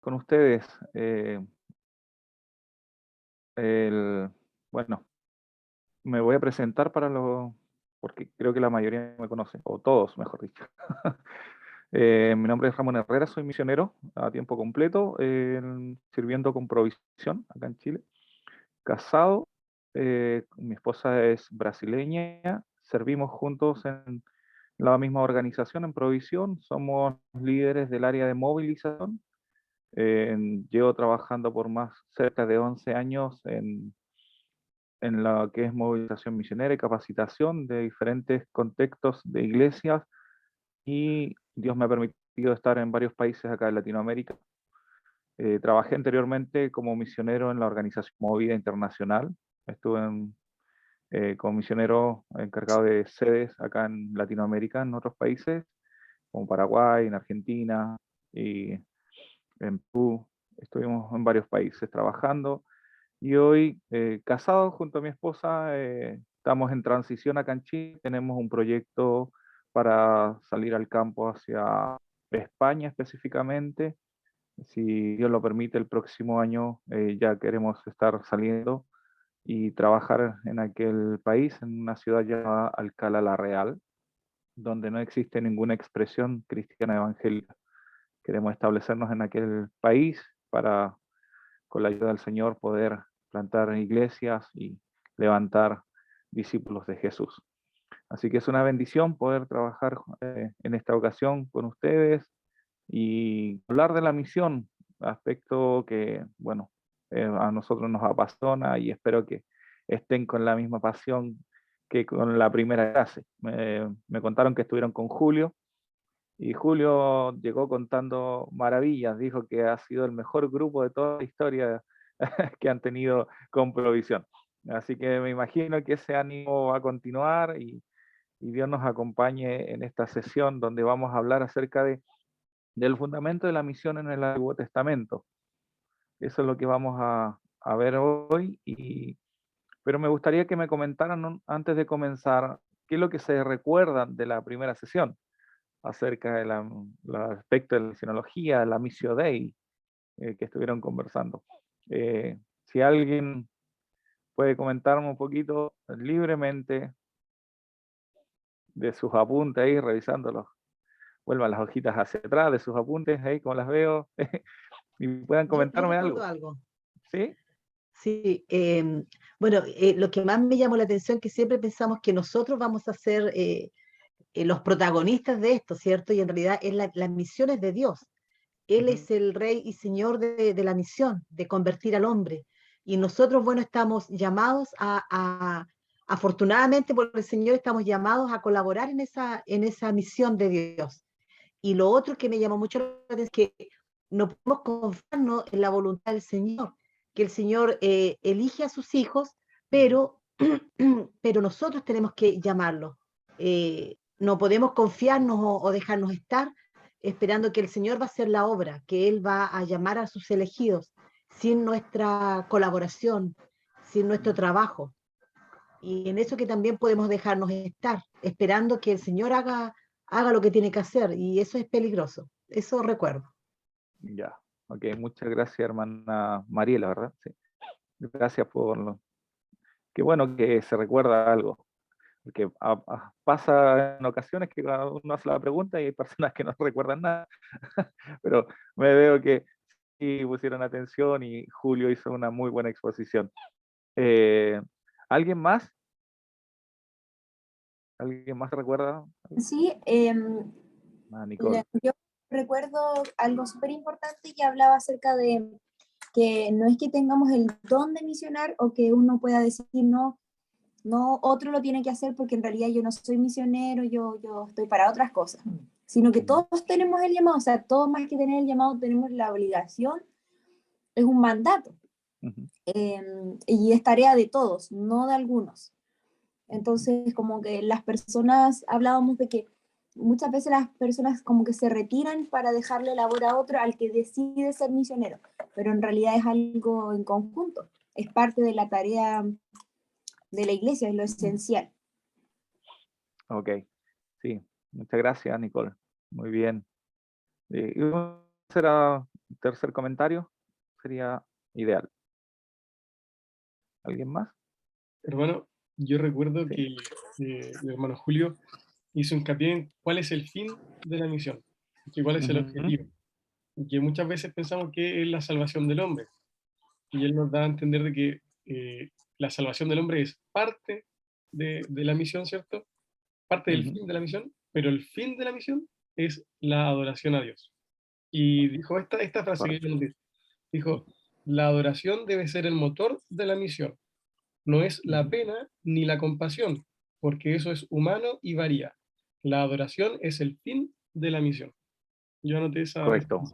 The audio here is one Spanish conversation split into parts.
con ustedes. El, bueno, me voy a presentar porque creo que la mayoría me conoce, o todos, mejor dicho. Mi nombre es Ramón Herrera, soy misionero a tiempo completo, sirviendo con provisión acá en Chile. Casado, mi esposa es brasileña, servimos juntos en la misma organización en provisión, somos líderes del área de movilización. Llevo trabajando por más cerca de 11 años en lo que es movilización misionera y capacitación de diferentes contextos de iglesias, y Dios me ha permitido estar en varios países acá en Latinoamérica. Trabajé anteriormente como misionero en la organización Movida Internacional. Estuve como misionero encargado de sedes acá en Latinoamérica, en otros países, como Paraguay, en Argentina y en Perú. Estuvimos en varios países trabajando. Y hoy, casado junto a mi esposa, estamos en transición acá en Chile. Tenemos un proyecto para salir al campo hacia España específicamente. Si Dios lo permite, el próximo año ya queremos estar saliendo y trabajar en aquel país, en una ciudad llamada Alcalá la Real, donde no existe ninguna expresión cristiana evangélica. Queremos establecernos en aquel país para, con la ayuda del Señor, poder plantar iglesias y levantar discípulos de Jesús. Así que es una bendición poder trabajar en esta ocasión con ustedes y hablar de la misión, aspecto que, bueno, a nosotros nos apasiona, y espero que estén con la misma pasión que con la primera clase. Me contaron que estuvieron con Julio, y Julio llegó contando maravillas, dijo que ha sido el mejor grupo de toda la historia que han tenido con Provisión. Así que me imagino que ese ánimo va a continuar, y Dios nos acompañe en esta sesión donde vamos a hablar acerca del fundamento de la misión en el Antiguo Testamento. Eso es lo que vamos a ver hoy, pero me gustaría que me comentaran antes de comenzar qué es lo que se recuerdan de la primera sesión acerca del aspecto de la misionología, la Missio Dei, que estuvieron conversando. Si alguien puede comentarme un poquito libremente de sus apuntes ahí, revisándolos, vuelvan las hojitas hacia atrás de sus apuntes, ahí como las veo, y puedan Yo comentarme recuerdo algo. algo. ¿Sí? Sí, bueno, lo que más me llamó la atención que siempre pensamos que nosotros vamos a ser los protagonistas de esto, ¿cierto? Y en realidad es la misión es de Dios. Él Ujú. es el rey y señor de la misión, de convertir al hombre. Y nosotros, bueno, estamos llamados afortunadamente por el Señor, estamos llamados a colaborar en esa misión de Dios. Y lo otro que me llamó mucho la atención es que no podemos confiarnos en la voluntad del Señor, que el Señor elige a sus hijos, Ujú. pero, pero nosotros tenemos que llamarlos. No podemos confiarnos o dejarnos estar esperando que el Señor va a hacer la obra, que Él va a llamar a sus elegidos sin nuestra colaboración, sin nuestro trabajo. Y en eso que también podemos dejarnos estar, esperando que el Señor haga lo que tiene que hacer, y eso es peligroso. Eso recuerdo. Ya, ok, muchas gracias, hermana Mariela, ¿verdad? Sí. Gracias qué bueno que se recuerda algo, porque pasa en ocasiones que cuando uno hace la pregunta y hay personas que no recuerdan nada, pero me veo que sí pusieron atención y Julio hizo una muy buena exposición. Eh, ¿Alguien más? ¿Alguien más recuerda? Sí, Nicole. yo recuerdo algo súper importante que hablaba acerca de que no es que tengamos el don de misionar o que uno pueda decir no, no, otro lo tiene que hacer porque en realidad yo no soy misionero, yo estoy para otras cosas, sino que Ujú. todos tenemos el llamado, o sea, todos más que tener el llamado tenemos la obligación, es un mandato, Ujú. y es tarea de todos, no de algunos. Ujú. Entonces, como que las personas, hablábamos de que muchas veces las personas como que se retiran para dejarle labor a otro al que decide ser misionero, pero en realidad es algo en conjunto, es parte de la tarea de la iglesia, es lo esencial. Ok, sí, muchas gracias, Nicole. Muy bien. Y será tercer comentario sería ideal. ¿Alguien más? Hermano, yo recuerdo Sí. que mi hermano Julio hizo hincapié en cuál es el fin de la misión, que cuál es el Ujú. objetivo, y que muchas veces pensamos que es la salvación del hombre, y él nos da a entender de que la salvación del hombre es parte de la misión, ¿cierto? Parte del Ujú. fin de la misión, pero el fin de la misión es la adoración a Dios. Y dijo esta frase que yo noté, dijo, la adoración debe ser el motor de la misión, no es la Ujú. pena ni la compasión, porque eso es humano y varía. La adoración es el fin de la misión. Yo anoté Correcto.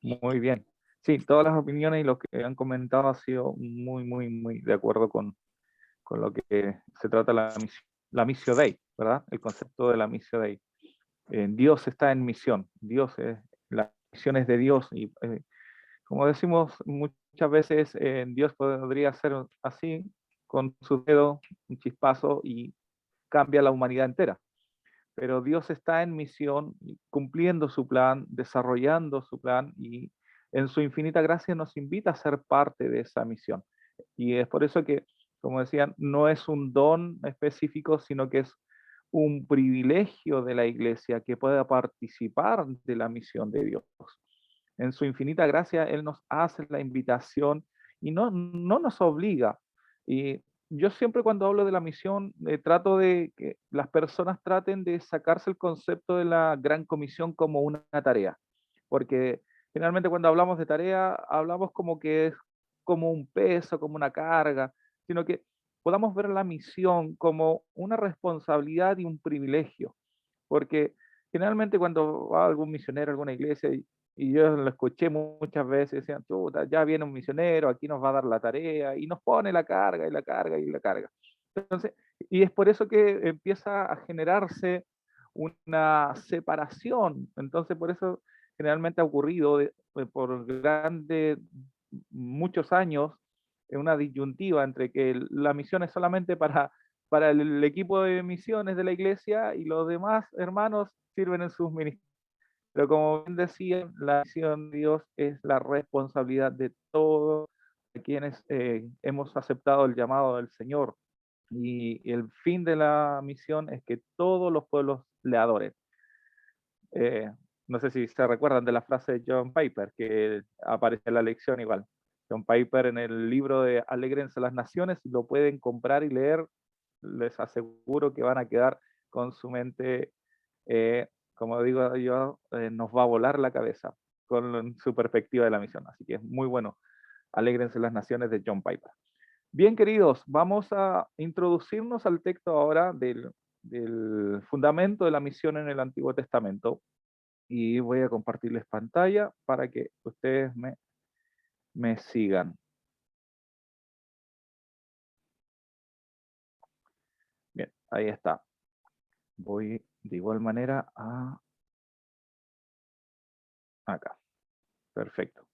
Muy bien. Sí, todas las opiniones y lo que han comentado ha sido muy de acuerdo con lo que se trata la Missio Dei, ¿verdad? El concepto de la Missio Dei. Dios está en misión, la misión es de Dios y como decimos muchas veces, Dios podría ser así, con su dedo, un chispazo y cambia la humanidad entera. Pero Dios está en misión, cumpliendo su plan, desarrollando su plan y en su infinita gracia nos invita a ser parte de esa misión. Y es por eso que, como decían, no es un don específico, sino que es un privilegio de la iglesia que pueda participar de la misión de Dios. En su infinita gracia, Él nos hace la invitación y no nos obliga. Y yo siempre cuando hablo de la misión, trato de que las personas traten de sacarse el concepto de la gran comisión como una tarea, porque generalmente cuando hablamos de tarea, hablamos como que es como un peso, como una carga, sino que podamos ver la misión como una responsabilidad y un privilegio, porque generalmente cuando va algún misionero a alguna iglesia, y yo lo escuché muchas veces, decían, chuta, ya viene un misionero, aquí nos va a dar la tarea, y nos pone la carga, y la carga, y la carga. Entonces, y es por eso que empieza a generarse una separación. Entonces, por eso generalmente ha ocurrido por muchos años, una disyuntiva entre que la misión es solamente para el equipo de misiones de la iglesia y los demás hermanos sirven en sus ministerios. Pero como bien decía, la misión de Dios es la responsabilidad de todos quienes hemos aceptado el llamado del Señor. Y el fin de la misión es que todos los pueblos le adoren. Eh, no sé si se recuerdan de la frase de John Piper, que aparece en la lección igual. John Piper en el libro de Alégrense las Naciones, lo pueden comprar y leer, les aseguro que van a quedar con su mente, como digo yo, nos va a volar la cabeza con su perspectiva de la misión. Así que es muy bueno, Alégrense las Naciones de John Piper. Bien, queridos, vamos a introducirnos al texto ahora del fundamento de la misión en el Antiguo Testamento y voy a compartirles pantalla para que ustedes me sigan. Bien, ahí está. Voy de igual manera a acá. Perfecto.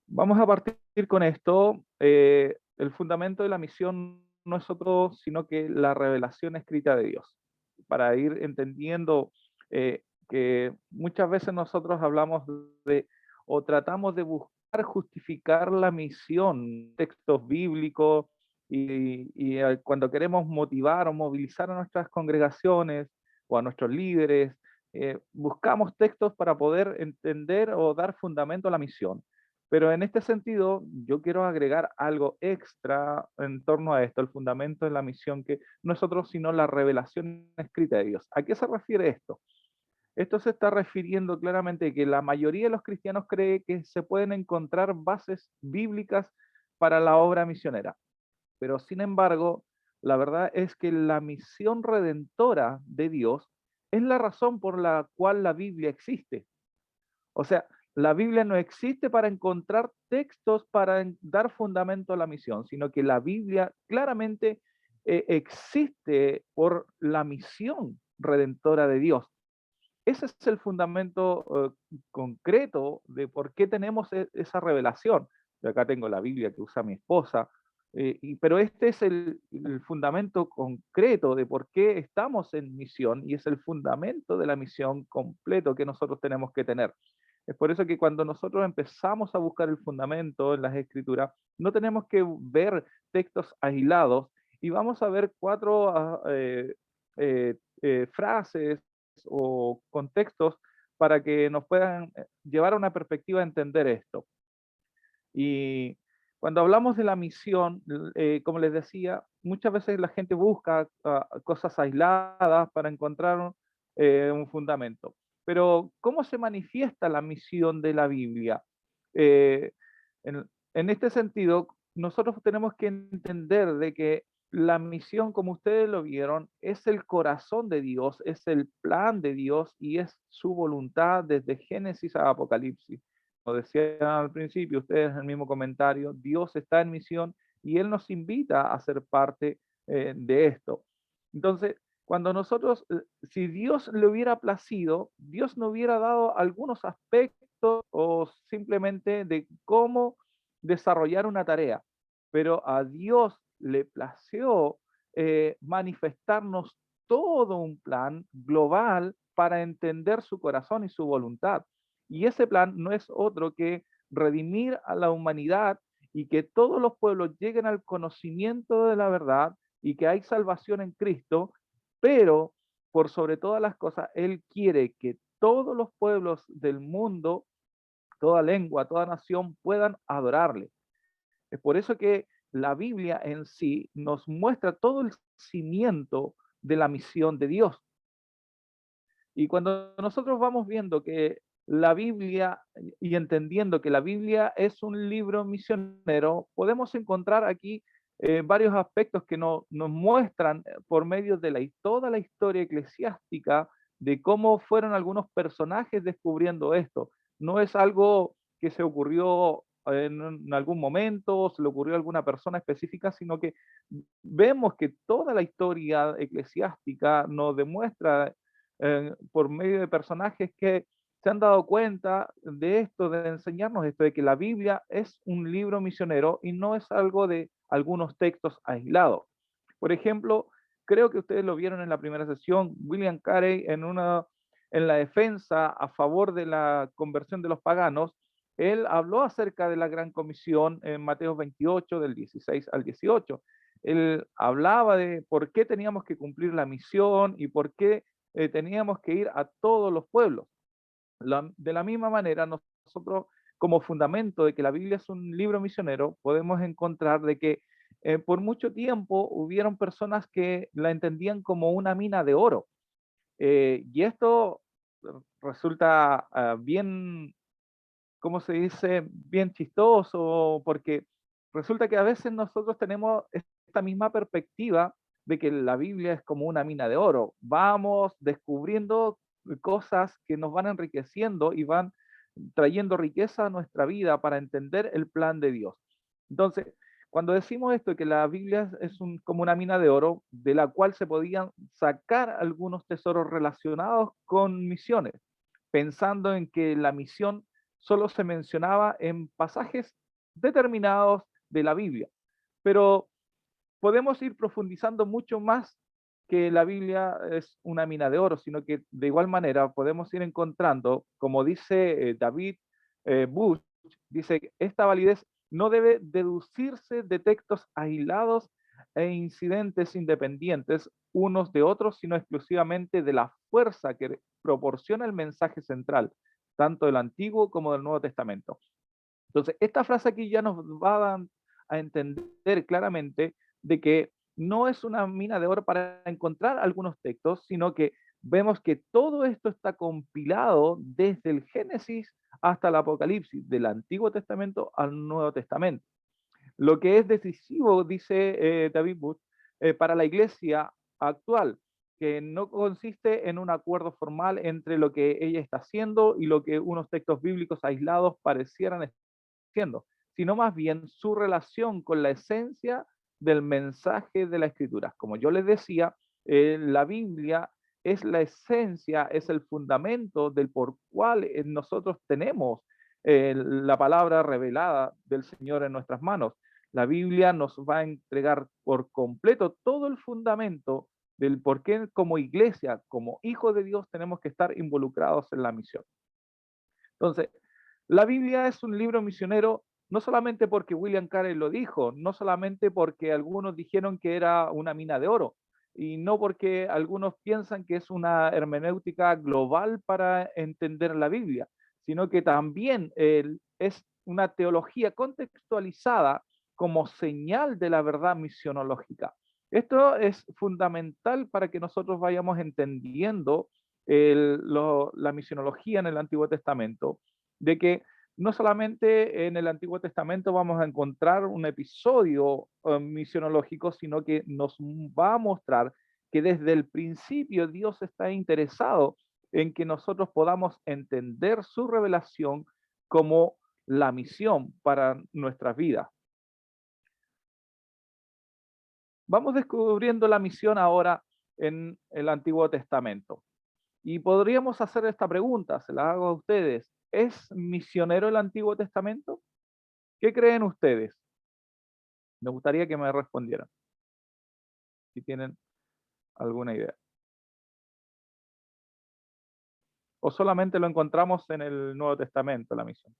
Vamos a partir con esto. El fundamento de la misión no es otro sino que la revelación escrita de Dios. Para ir entendiendo que muchas veces nosotros hablamos de o tratamos de buscar justificar la misión, textos bíblicos, y cuando queremos motivar o movilizar a nuestras congregaciones o a nuestros líderes, buscamos textos para poder entender o dar fundamento a la misión. Pero en este sentido, yo quiero agregar algo extra en torno a esto, el fundamento de la misión, que no es otro sino la revelación escrita de Dios. ¿A qué se refiere esto? Esto se está refiriendo claramente que la mayoría de los cristianos cree que se pueden encontrar bases bíblicas para la obra misionera. Pero sin embargo, la verdad es que la misión redentora de Dios es la razón por la cual la Biblia existe. O sea, la Biblia no existe para encontrar textos para dar fundamento a la misión, sino que la Biblia claramente existe por la misión redentora de Dios. Ese es el fundamento concreto de por qué tenemos esa revelación. Yo acá tengo la Biblia que usa mi esposa, pero este es el fundamento concreto de por qué estamos en misión y es el fundamento de la misión completo que nosotros tenemos que tener. Es por eso que cuando nosotros empezamos a buscar el fundamento en las Escrituras, no tenemos que ver textos aislados y vamos a ver cuatro frases o contextos para que nos puedan llevar a una perspectiva a entender esto. Y cuando hablamos de la misión, como les decía, muchas veces la gente busca cosas aisladas para encontrar un fundamento. Pero, ¿cómo se manifiesta la misión de la Biblia? Eh, en este sentido, nosotros tenemos que entender de que la misión, como ustedes lo vieron, es el corazón de Dios, es el plan de Dios y es su voluntad desde Génesis a Apocalipsis. Como decía al principio, ustedes en el mismo comentario, Dios está en misión y Él nos invita a ser parte de esto. Entonces, cuando nosotros, si Dios le hubiera placido, Dios nos hubiera dado algunos aspectos o simplemente de cómo desarrollar una tarea, pero a Dios le plació manifestarnos todo un plan global para entender su corazón y su voluntad. Y ese plan no es otro que redimir a la humanidad y que todos los pueblos lleguen al conocimiento de la verdad y que hay salvación en Cristo, pero por sobre todas las cosas, Él quiere que todos los pueblos del mundo, toda lengua, toda nación puedan adorarle. Es por eso que la Biblia en sí nos muestra todo el cimiento de la misión de Dios. Y cuando nosotros vamos viendo que la Biblia y entendiendo que la Biblia es un libro misionero, podemos encontrar aquí varios aspectos que nos muestran por medio de toda la historia eclesiástica de cómo fueron algunos personajes descubriendo esto. No es algo que se ocurrió en algún momento, o se le ocurrió a alguna persona específica, sino que vemos que toda la historia eclesiástica nos demuestra por medio de personajes que se han dado cuenta de esto, de enseñarnos esto, de que la Biblia es un libro misionero y no es algo de algunos textos aislados. Por ejemplo, creo que ustedes lo vieron en la primera sesión, William Carey en la defensa a favor de la conversión de los paganos, él habló acerca de la Gran Comisión en Mateo 28, del 16 al 18. Él hablaba de por qué teníamos que cumplir la misión y por qué teníamos que ir a todos los pueblos. De la misma manera, nosotros como fundamento de que la Biblia es un libro misionero, podemos encontrar de que por mucho tiempo hubieron personas que la entendían como una mina de oro. Y esto resulta bien, ¿cómo se dice? Bien chistoso, porque resulta que a veces nosotros tenemos esta misma perspectiva de que la Biblia es como una mina de oro. Vamos descubriendo cosas que nos van enriqueciendo y van trayendo riqueza a nuestra vida para entender el plan de Dios. Entonces, cuando decimos esto, que la Biblia como una mina de oro, de la cual se podían sacar algunos tesoros relacionados con misiones, pensando en que la misión solo se mencionaba en pasajes determinados de la Biblia. Pero podemos ir profundizando mucho más que la Biblia es una mina de oro, sino que de igual manera podemos ir encontrando, como dice David Bush, dice que esta validez no debe deducirse de textos aislados e incidentes independientes unos de otros, sino exclusivamente de la fuerza que proporciona el mensaje central, tanto del Antiguo como del Nuevo Testamento. Entonces, esta frase aquí ya nos va a entender claramente de que no es una mina de oro para encontrar algunos textos, sino que vemos que todo esto está compilado desde el Génesis hasta el Apocalipsis, del Antiguo Testamento al Nuevo Testamento. Lo que es decisivo, dice David Bush, para la iglesia actual, que no consiste en un acuerdo formal entre lo que ella está haciendo y lo que unos textos bíblicos aislados parecieran estar haciendo, sino más bien su relación con la esencia del mensaje de la Escritura. Como yo les decía, la Biblia es la esencia, es el fundamento del por cual nosotros tenemos la palabra revelada del Señor en nuestras manos. La Biblia nos va a entregar por completo todo el fundamento del por qué como iglesia, como hijos de Dios, tenemos que estar involucrados en la misión. Entonces, la Biblia es un libro misionero no solamente porque William Carey lo dijo, no solamente porque algunos dijeron que era una mina de oro, y no porque algunos piensan que es una hermenéutica global para entender la Biblia, sino que también es una teología contextualizada como señal de la verdad misionológica. Esto es fundamental para que nosotros vayamos entendiendo la misionología en el Antiguo Testamento, de que no solamente en el Antiguo Testamento vamos a encontrar un episodio misionológico, sino que nos va a mostrar que desde el principio Dios está interesado en que nosotros podamos entender su revelación como la misión para nuestras vidas. Vamos descubriendo la misión ahora en el Antiguo Testamento. Y podríamos hacer esta pregunta, se la hago a ustedes. ¿Es misionero el Antiguo Testamento? ¿Qué creen ustedes? Me gustaría que me respondieran, si tienen alguna idea. ¿O solamente lo encontramos en el Nuevo Testamento, la misión?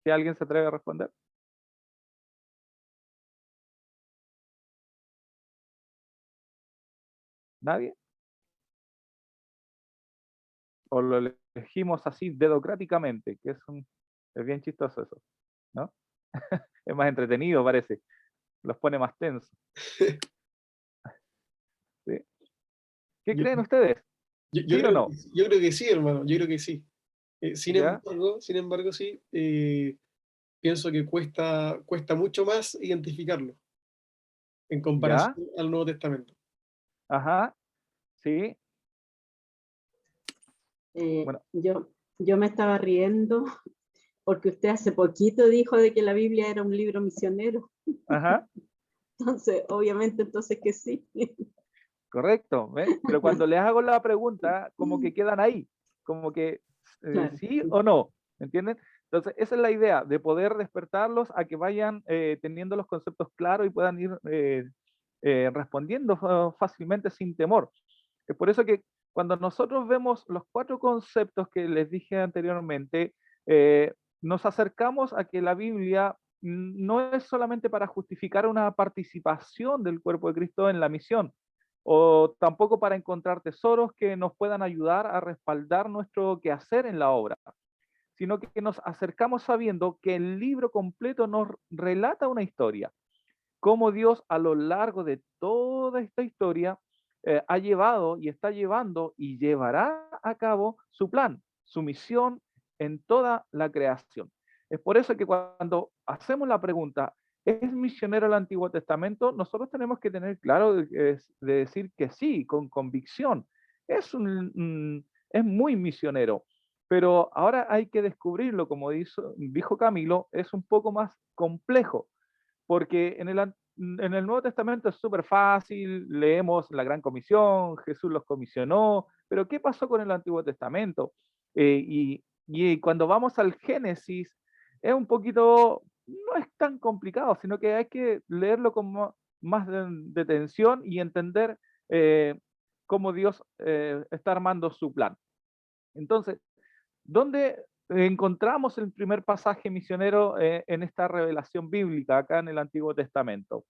¿Si alguien se atreve a responder? ¿Nadie? ¿O lo elegimos así dedocráticamente? Que es bien chistoso eso, ¿no? Es más entretenido, parece. Los pone más tensos. ¿Sí? ¿Qué Yo, creen ustedes? ¿Sí o no? yo creo que sí, hermano, yo creo que sí. ¿Ya? Sin embargo, sí, pienso que cuesta mucho más identificarlo en comparación ¿Ya? al Nuevo Testamento. Ajá. Sí. Eh, Bueno. yo, yo me estaba riendo porque usted hace poquito dijo de que la Biblia era un libro misionero. Ajá. Entonces, obviamente, entonces que sí. Correcto, ¿ven? Pero cuando les hago la pregunta, como que quedan ahí, como que Claro. sí o no, ¿me entienden? Entonces, esa es la idea, de poder despertarlos a que vayan teniendo los conceptos claros y puedan ir respondiendo fácilmente sin temor. Es por eso que cuando nosotros vemos los 4 conceptos que les dije anteriormente, nos acercamos a que la Biblia no es solamente para justificar una participación del cuerpo de Cristo en la misión, o tampoco para encontrar tesoros que nos puedan ayudar a respaldar nuestro quehacer en la obra, sino que nos acercamos sabiendo que el libro completo nos relata una historia, cómo Dios a lo largo de toda esta historia ha llevado y está llevando y llevará a cabo su plan, su misión en toda la creación. Es por eso que cuando hacemos la pregunta, ¿es misionero el Antiguo Testamento? Nosotros tenemos que tener claro de decir que sí, con convicción. Es muy misionero, pero ahora hay que descubrirlo, como dijo Camilo, es un poco más complejo porque en el Nuevo Testamento es súper fácil, leemos la Gran Comisión, Jesús los comisionó, pero ¿qué pasó con el Antiguo Testamento? Y cuando vamos al Génesis, es un poquito, no es tan complicado, sino que hay que leerlo con más detención y entender cómo Dios está armando su plan. Entonces, ¿dónde encontramos el primer pasaje misionero en esta revelación bíblica, acá en el Antiguo Testamento?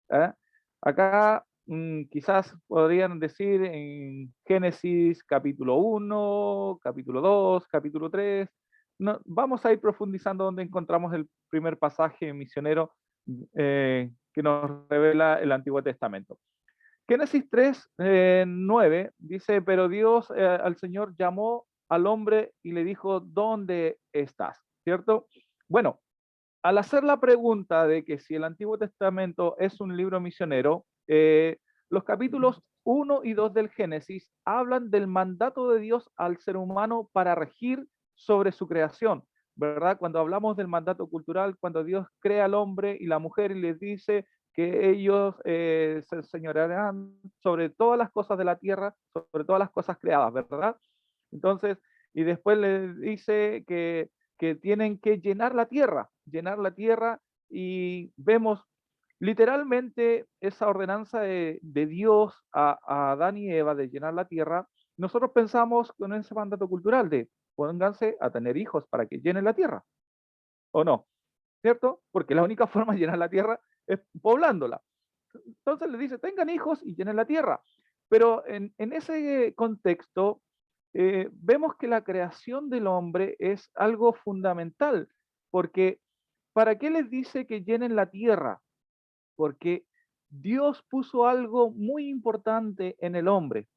¿Eh? Acá quizás podrían decir en Génesis capítulo 1, capítulo 2, capítulo 3. No, vamos a ir profundizando donde encontramos el primer pasaje misionero que nos revela el Antiguo Testamento. Génesis 3, 9 dice, pero Dios al Señor llamó al hombre y le dijo, ¿dónde estás? ¿Cierto? Bueno, al hacer la pregunta de que si el Antiguo Testamento es un libro misionero, los capítulos 1 y 2 del Génesis hablan del mandato de Dios al ser humano para regir sobre su creación, ¿verdad? Cuando hablamos del mandato cultural, cuando Dios crea al hombre y la mujer y les dice que ellos se señorearán sobre todas las cosas de la tierra, sobre todas las cosas creadas, ¿verdad? Entonces, y después les dice que tienen que llenar la tierra y vemos literalmente esa ordenanza de Dios a Adán y Eva de llenar la tierra, nosotros pensamos con ese mandato cultural de pónganse a tener hijos para que llenen la tierra, ¿o no? ¿Cierto? Porque la única forma de llenar la tierra es poblándola. Entonces le dice, tengan hijos y llenen la tierra. Pero en ese contexto, vemos que la creación del hombre es algo fundamental, porque ¿para qué les dice que llenen la tierra? Porque Dios puso algo muy importante en el hombre.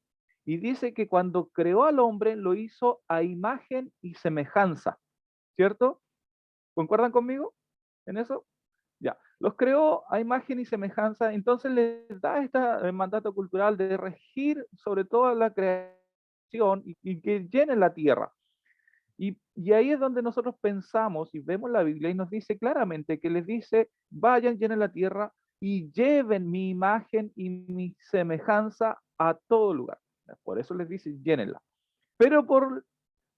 Y dice que cuando creó al hombre lo hizo a imagen y semejanza, ¿cierto? ¿Concuerdan conmigo en eso? Ya, los creó a imagen y semejanza, entonces les da este mandato cultural de regir sobre toda la creación y que llenen la tierra. Y ahí es donde nosotros pensamos y vemos la Biblia y nos dice claramente que les dice, vayan, llenen la tierra y lleven mi imagen y mi semejanza a todo lugar. Por eso les dice, llénenla. Pero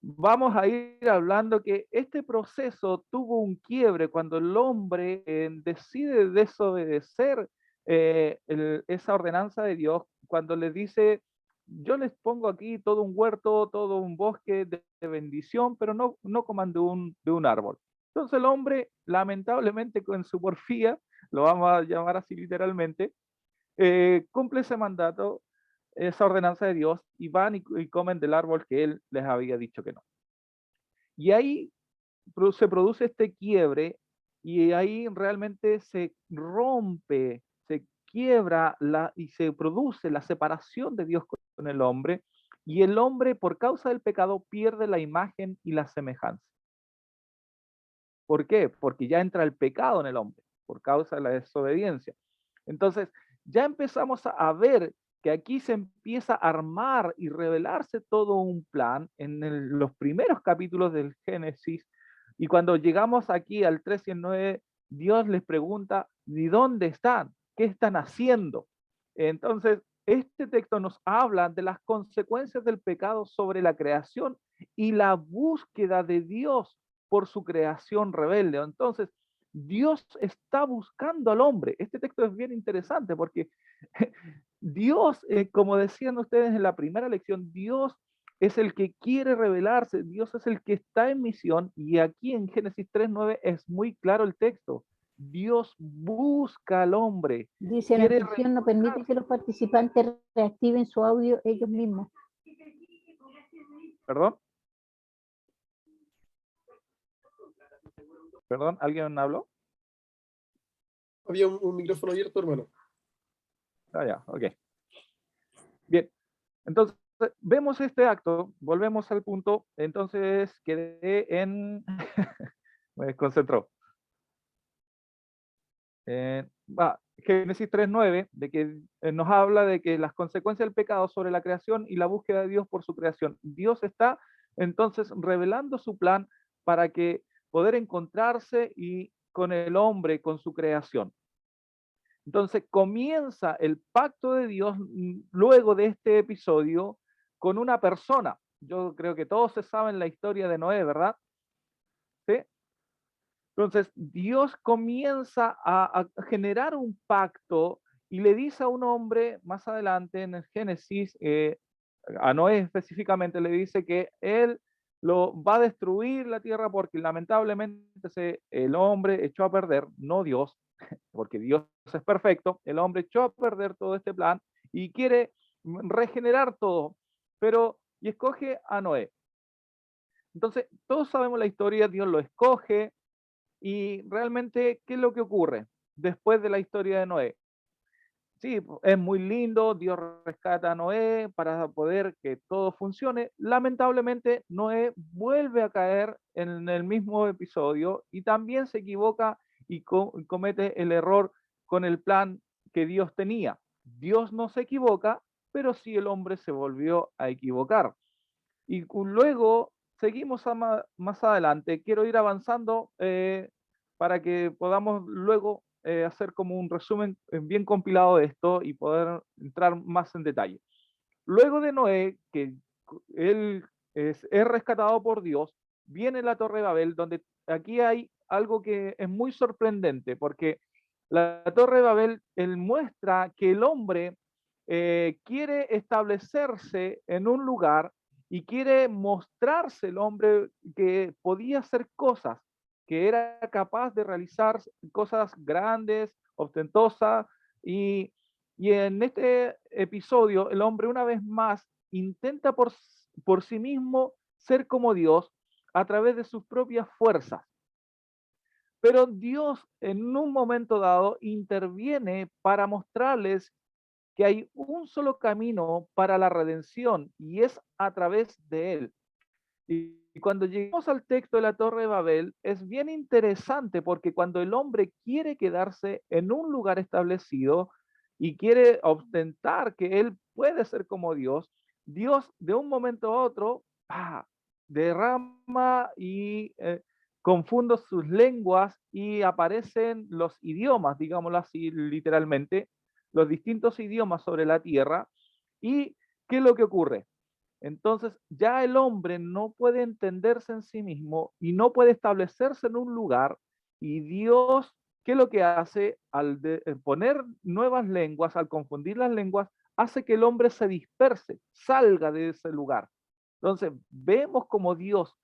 vamos a ir hablando que este proceso tuvo un quiebre cuando el hombre decide desobedecer esa ordenanza de Dios, cuando les dice, yo les pongo aquí todo un huerto, todo un bosque de bendición, pero no coman de un árbol. Entonces el hombre, lamentablemente con su porfía, lo vamos a llamar así literalmente, cumple ese mandato, esa ordenanza de Dios, y van y comen del árbol que él les había dicho que no. Y ahí se produce este quiebre y ahí realmente se rompe, se quiebra y se produce la separación de Dios con el hombre, y el hombre por causa del pecado pierde la imagen y la semejanza. ¿Por qué? Porque ya entra el pecado en el hombre, por causa de la desobediencia. Entonces, ya empezamos a ver que aquí se empieza a armar y revelarse todo un plan en los primeros capítulos del Génesis. Y cuando llegamos aquí al 3 y el 9, Dios les pregunta, ¿y dónde están? ¿Qué están haciendo? Entonces, este texto nos habla de las consecuencias del pecado sobre la creación y la búsqueda de Dios por su creación rebelde. Entonces, Dios está buscando al hombre. Este texto es bien interesante porque Dios, como decían ustedes en la primera lección, Dios es el que quiere revelarse, Dios es el que está en misión, y aquí en Génesis 3:9 es muy claro el texto. Dios busca al hombre, Dice, la quiere misión no permite que los participantes reactiven su audio ellos mismos. ¿Perdón? ¿Perdón? ¿Alguien habló? Había un micrófono abierto, hermano. Ah, ya, ok. Bien, entonces vemos este acto, volvemos al punto, entonces quedé en... me desconcentró. Génesis 3:9, de que nos habla de que las consecuencias del pecado sobre la creación y la búsqueda de Dios por su creación. Dios está entonces revelando su plan para que poder encontrarse y con el hombre, con su creación. Entonces comienza el pacto de Dios luego de este episodio con una persona. Yo creo que todos se saben la historia de Noé, ¿verdad? ¿Sí? Entonces Dios comienza a generar un pacto y le dice a un hombre más adelante en el Génesis, a Noé específicamente, le dice que él lo va a destruir la tierra porque lamentablemente el hombre echó a perder, no Dios, porque Dios es perfecto, el hombre echó a perder todo este plan y quiere regenerar todo, pero y escoge a Noé. Entonces, todos sabemos la historia, Dios lo escoge y realmente, ¿qué es lo que ocurre después de la historia de Noé? Sí, es muy lindo, Dios rescata a Noé para poder que todo funcione. Lamentablemente, Noé vuelve a caer en el mismo episodio y también se equivoca y comete el error con el plan que Dios tenía. Dios no se equivoca, pero sí el hombre se volvió a equivocar. Y luego seguimos más adelante. Quiero ir avanzando para que podamos luego hacer como un resumen bien compilado de esto y poder entrar más en detalle. Luego de Noé, que él es rescatado por Dios, viene la Torre de Babel, donde aquí hay algo que es muy sorprendente, porque la Torre de Babel, él muestra que el hombre quiere establecerse en un lugar y quiere mostrarse el hombre que podía hacer cosas, que era capaz de realizar cosas grandes, ostentosas, y en este episodio el hombre una vez más intenta por sí mismo ser como Dios a través de sus propias fuerzas. Pero Dios en un momento dado interviene para mostrarles que hay un solo camino para la redención y es a través de él. Y cuando llegamos al texto de la Torre de Babel, es bien interesante porque cuando el hombre quiere quedarse en un lugar establecido y quiere ostentar que él puede ser como Dios, Dios de un momento a otro derrama y confunde sus lenguas y aparecen los idiomas, digámoslo así literalmente, los distintos idiomas sobre la tierra. ¿Y qué es lo que ocurre? Entonces ya el hombre no puede entenderse en sí mismo y no puede establecerse en un lugar, y Dios, ¿qué es lo que hace? Al poner nuevas lenguas, al confundir las lenguas, hace que el hombre se disperse, salga de ese lugar. Entonces vemos como Dios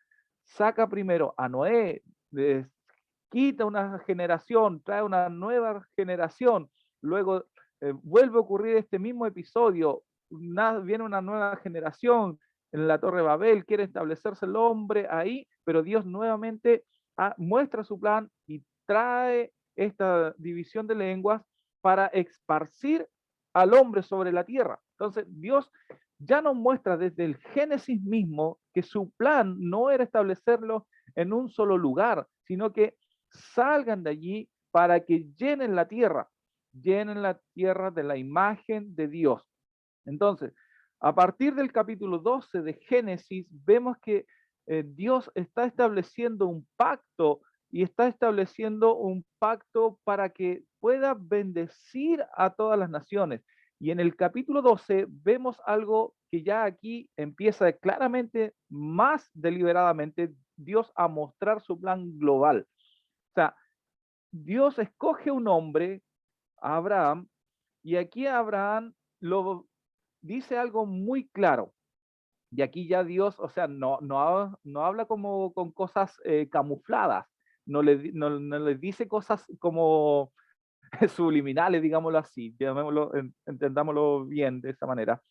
saca primero a Noé, quita una generación, trae una nueva generación, luego vuelve a ocurrir este mismo episodio, viene una nueva generación en la Torre de Babel, quiere establecerse el hombre ahí, pero Dios nuevamente muestra su plan y trae esta división de lenguas para esparcir al hombre sobre la tierra. Entonces Dios ya nos muestra desde el Génesis mismo que su plan no era establecerlo en un solo lugar, sino que salgan de allí para que llenen la tierra de la imagen de Dios. Entonces, a partir del capítulo 12 de Génesis, vemos que Dios está estableciendo un pacto y está estableciendo un pacto para que pueda bendecir a todas las naciones. Y en el capítulo 12 vemos algo que ya aquí empieza claramente, más deliberadamente, Dios a mostrar su plan global. O sea, Dios escoge un hombre, a Abraham, y aquí Abraham lo dice algo muy claro. Y aquí ya Dios, o sea, no habla como con cosas camufladas, no les dice cosas como subliminales, digámoslo así, entendámoslo bien de esa manera,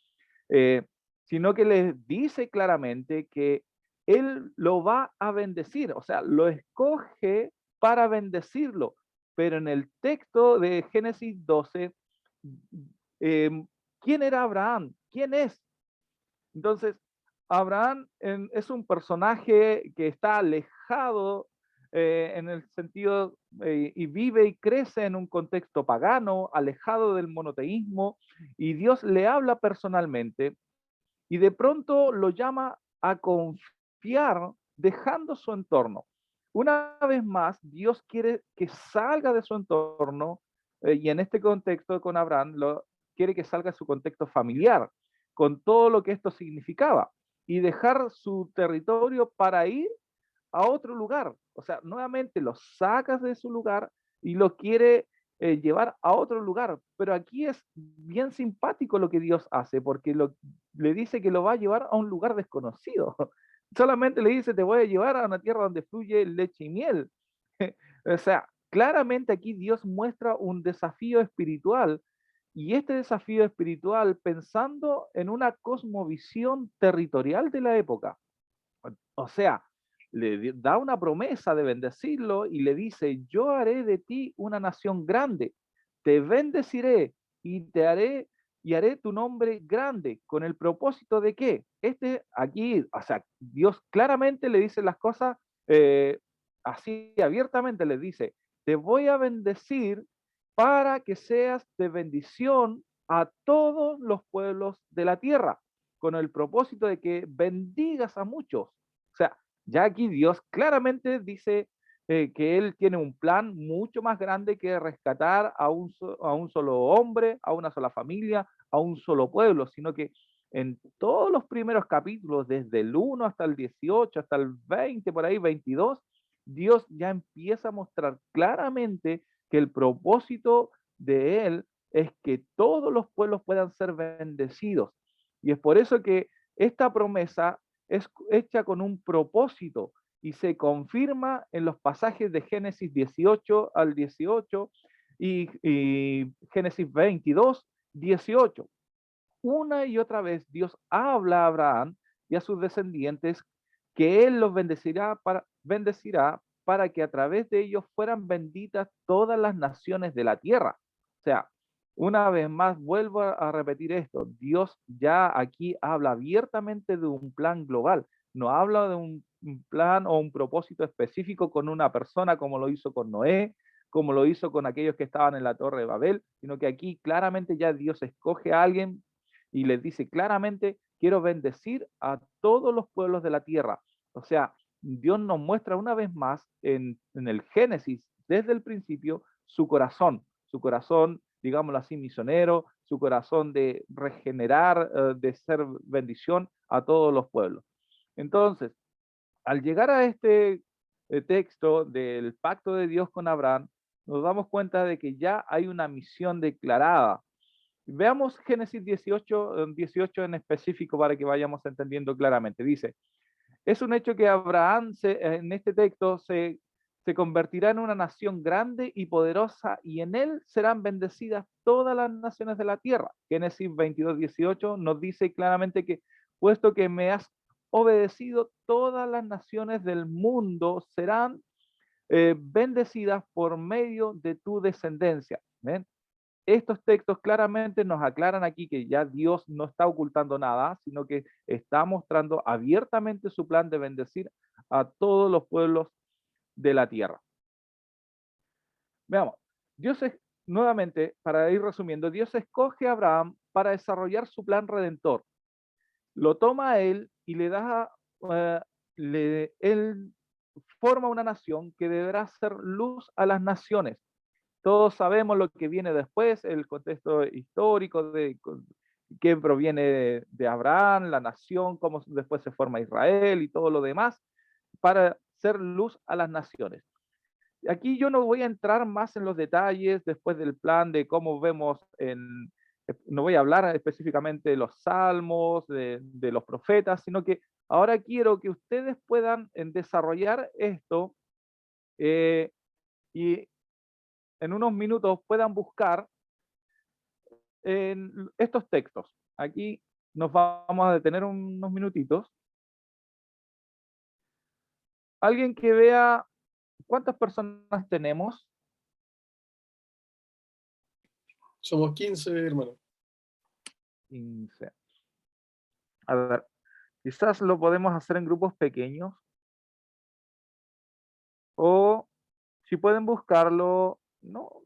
eh, sino que les dice claramente que Él lo va a bendecir, o sea, lo escoge para bendecirlo. Pero en el texto de Génesis 12, eh, ¿quién era Abraham? ¿Quién es? Entonces, Abraham es un personaje que está alejado en el sentido y vive y crece en un contexto pagano, alejado del monoteísmo, y Dios le habla personalmente y de pronto lo llama a confiar dejando su entorno. Una vez más, Dios quiere que salga de su entorno y en este contexto con Abraham quiere que salga de su contexto familiar, con todo lo que esto significaba, y dejar su territorio para ir a otro lugar. O sea, nuevamente lo sacas de su lugar y lo quiere llevar a otro lugar. Pero aquí es bien simpático lo que Dios hace, porque le dice que lo va a llevar a un lugar desconocido. Solamente le dice, te voy a llevar a una tierra donde fluye leche y miel. O sea, claramente aquí Dios muestra un desafío espiritual, y este desafío espiritual pensando en una cosmovisión territorial de la época. O sea, da una promesa de bendecirlo y le dice, yo haré de ti una nación grande, te bendeciré y haré tu nombre grande, con el propósito de que aquí, o sea, Dios claramente le dice las cosas así abiertamente, le dice, te voy a bendecir para que seas de bendición a todos los pueblos de la tierra, con el propósito de que bendigas a muchos. O sea, ya aquí Dios claramente dice que Él tiene un plan mucho más grande que rescatar a un solo hombre, a una sola familia, a un solo pueblo, sino que en todos los primeros capítulos, desde el 1 hasta el 18, hasta el 20, por ahí 22, Dios ya empieza a mostrar claramente que el propósito de Él es que todos los pueblos puedan ser bendecidos. Y es por eso que esta promesa es hecha con un propósito y se confirma en los pasajes de Génesis 18 al 18 y Génesis 22, 18. Una y otra vez Dios habla a Abraham y a sus descendientes que él los bendecirá para que a través de ellos fueran benditas todas las naciones de la tierra. O sea, una vez más vuelvo a repetir esto, Dios ya aquí habla abiertamente de un plan global, no habla de un plan o un propósito específico con una persona como lo hizo con Noé, como lo hizo con aquellos que estaban en la Torre de Babel, sino que aquí claramente ya Dios escoge a alguien y les dice claramente, quiero bendecir a todos los pueblos de la tierra. O sea, Dios nos muestra una vez más en el Génesis, desde el principio, su corazón, digámoslo así, misionero, su corazón de regenerar, de ser bendición a todos los pueblos. Entonces, al llegar a este texto del pacto de Dios con Abraham, nos damos cuenta de que ya hay una misión declarada. Veamos Génesis 18 en específico para que vayamos entendiendo claramente. Dice, es un hecho que Abraham en este texto se convertirá en una nación grande y poderosa y en él serán bendecidas todas las naciones de la tierra. Génesis 22, 18 nos dice claramente que puesto que me has obedecido, todas las naciones del mundo serán bendecidas por medio de tu descendencia. ¿Ven? Estos textos claramente nos aclaran aquí que ya Dios no está ocultando nada, sino que está mostrando abiertamente su plan de bendecir a todos los pueblos de la tierra. Veamos, nuevamente, para ir resumiendo, Dios escoge a Abraham para desarrollar su plan redentor. Lo toma a él y le da, él forma una nación que deberá ser luz a las naciones. Todos sabemos lo que viene después, el contexto histórico de que proviene de Abraham, la nación, cómo después se forma Israel y todo lo demás, para ser luz a las naciones. Aquí yo no voy a entrar más en los detalles después del plan de cómo vemos no voy a hablar específicamente de los salmos, de los profetas, sino que ahora quiero que ustedes puedan desarrollar esto y en unos minutos puedan buscar en estos textos. Aquí nos vamos a detener unos minutitos. Alguien que vea cuántas personas tenemos. Somos 15, hermano. 15. A ver, quizás lo podemos hacer en grupos pequeños. O si pueden buscarlo, no,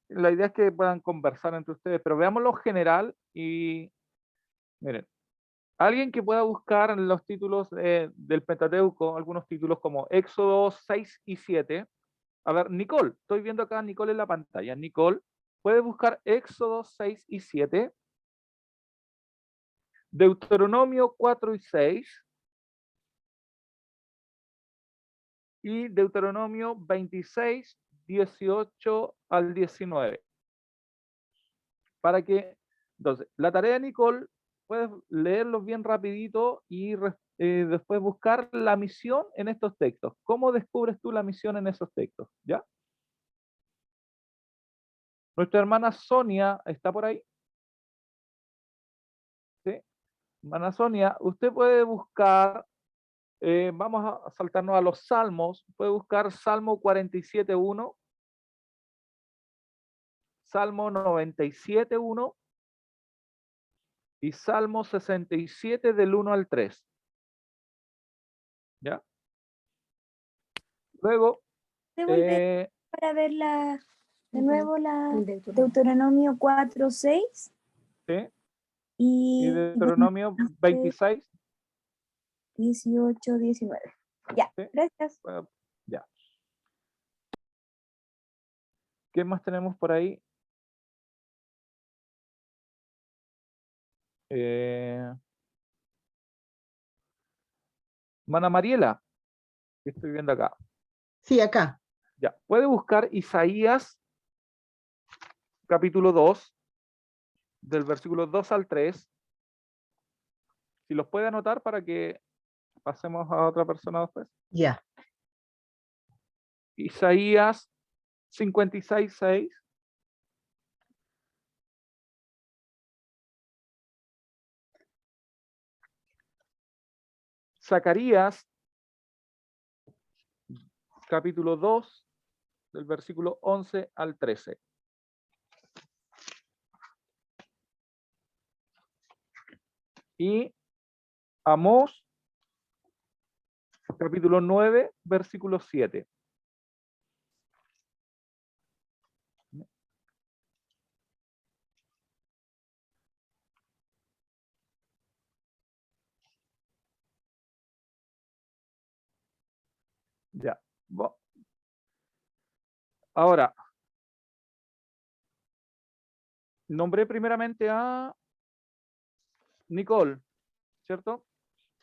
la idea es que puedan conversar entre ustedes, pero veámoslo general y miren, alguien que pueda buscar los títulos del Pentateuco, algunos títulos como Éxodo 6 y 7. A ver, Nicole, estoy viendo acá a Nicole en la pantalla. Nicole, ¿puede buscar Éxodo 6 y 7? Deuteronomio 4 y 6. Y Deuteronomio 26, 18 al 19. Para que, entonces, la tarea de Nicole, puedes leerlos bien rapidito y después buscar la misión en estos textos. ¿Cómo descubres tú la misión en esos textos? ¿Ya? Nuestra hermana Sonia está por ahí. ¿Sí? Hermana Sonia, usted puede buscar, vamos a saltarnos a los salmos, puede buscar Salmo 47.1, Salmo 97.1 y Salmo 67 del 1 al 3. ¿Ya? Luego, Devolver para ver de nuevo la Deuteronomio 4, 6 ¿sí? y Y Deuteronomio 26. 18, 19. Ya, ¿Sí? gracias. Bueno, ya. ¿Qué más tenemos por ahí? Mana Mariela, que estoy viendo acá. Sí, acá. Ya, puede buscar Isaías capítulo 2, del versículo 2 al 3. Si los puede anotar para que pasemos a otra persona después. Ya. Isaías 56:6. Zacarías, capítulo 2, del versículo 11 al 13. Y Amós, capítulo 9, versículo 7. Ya. Ahora, nombré primeramente a Nicole, ¿cierto?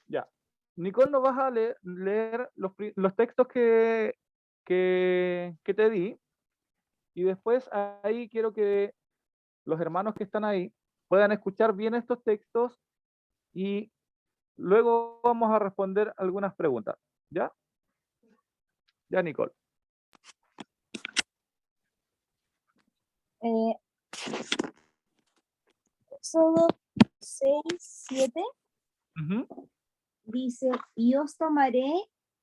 Ya. Nicole, nos vas a leer los textos que te di, y después ahí quiero que los hermanos que están ahí puedan escuchar bien estos textos y luego vamos a responder algunas preguntas. ¿Ya? Ya, Nicole. Éxodo 6, 7 Ujú. dice, y os tomaré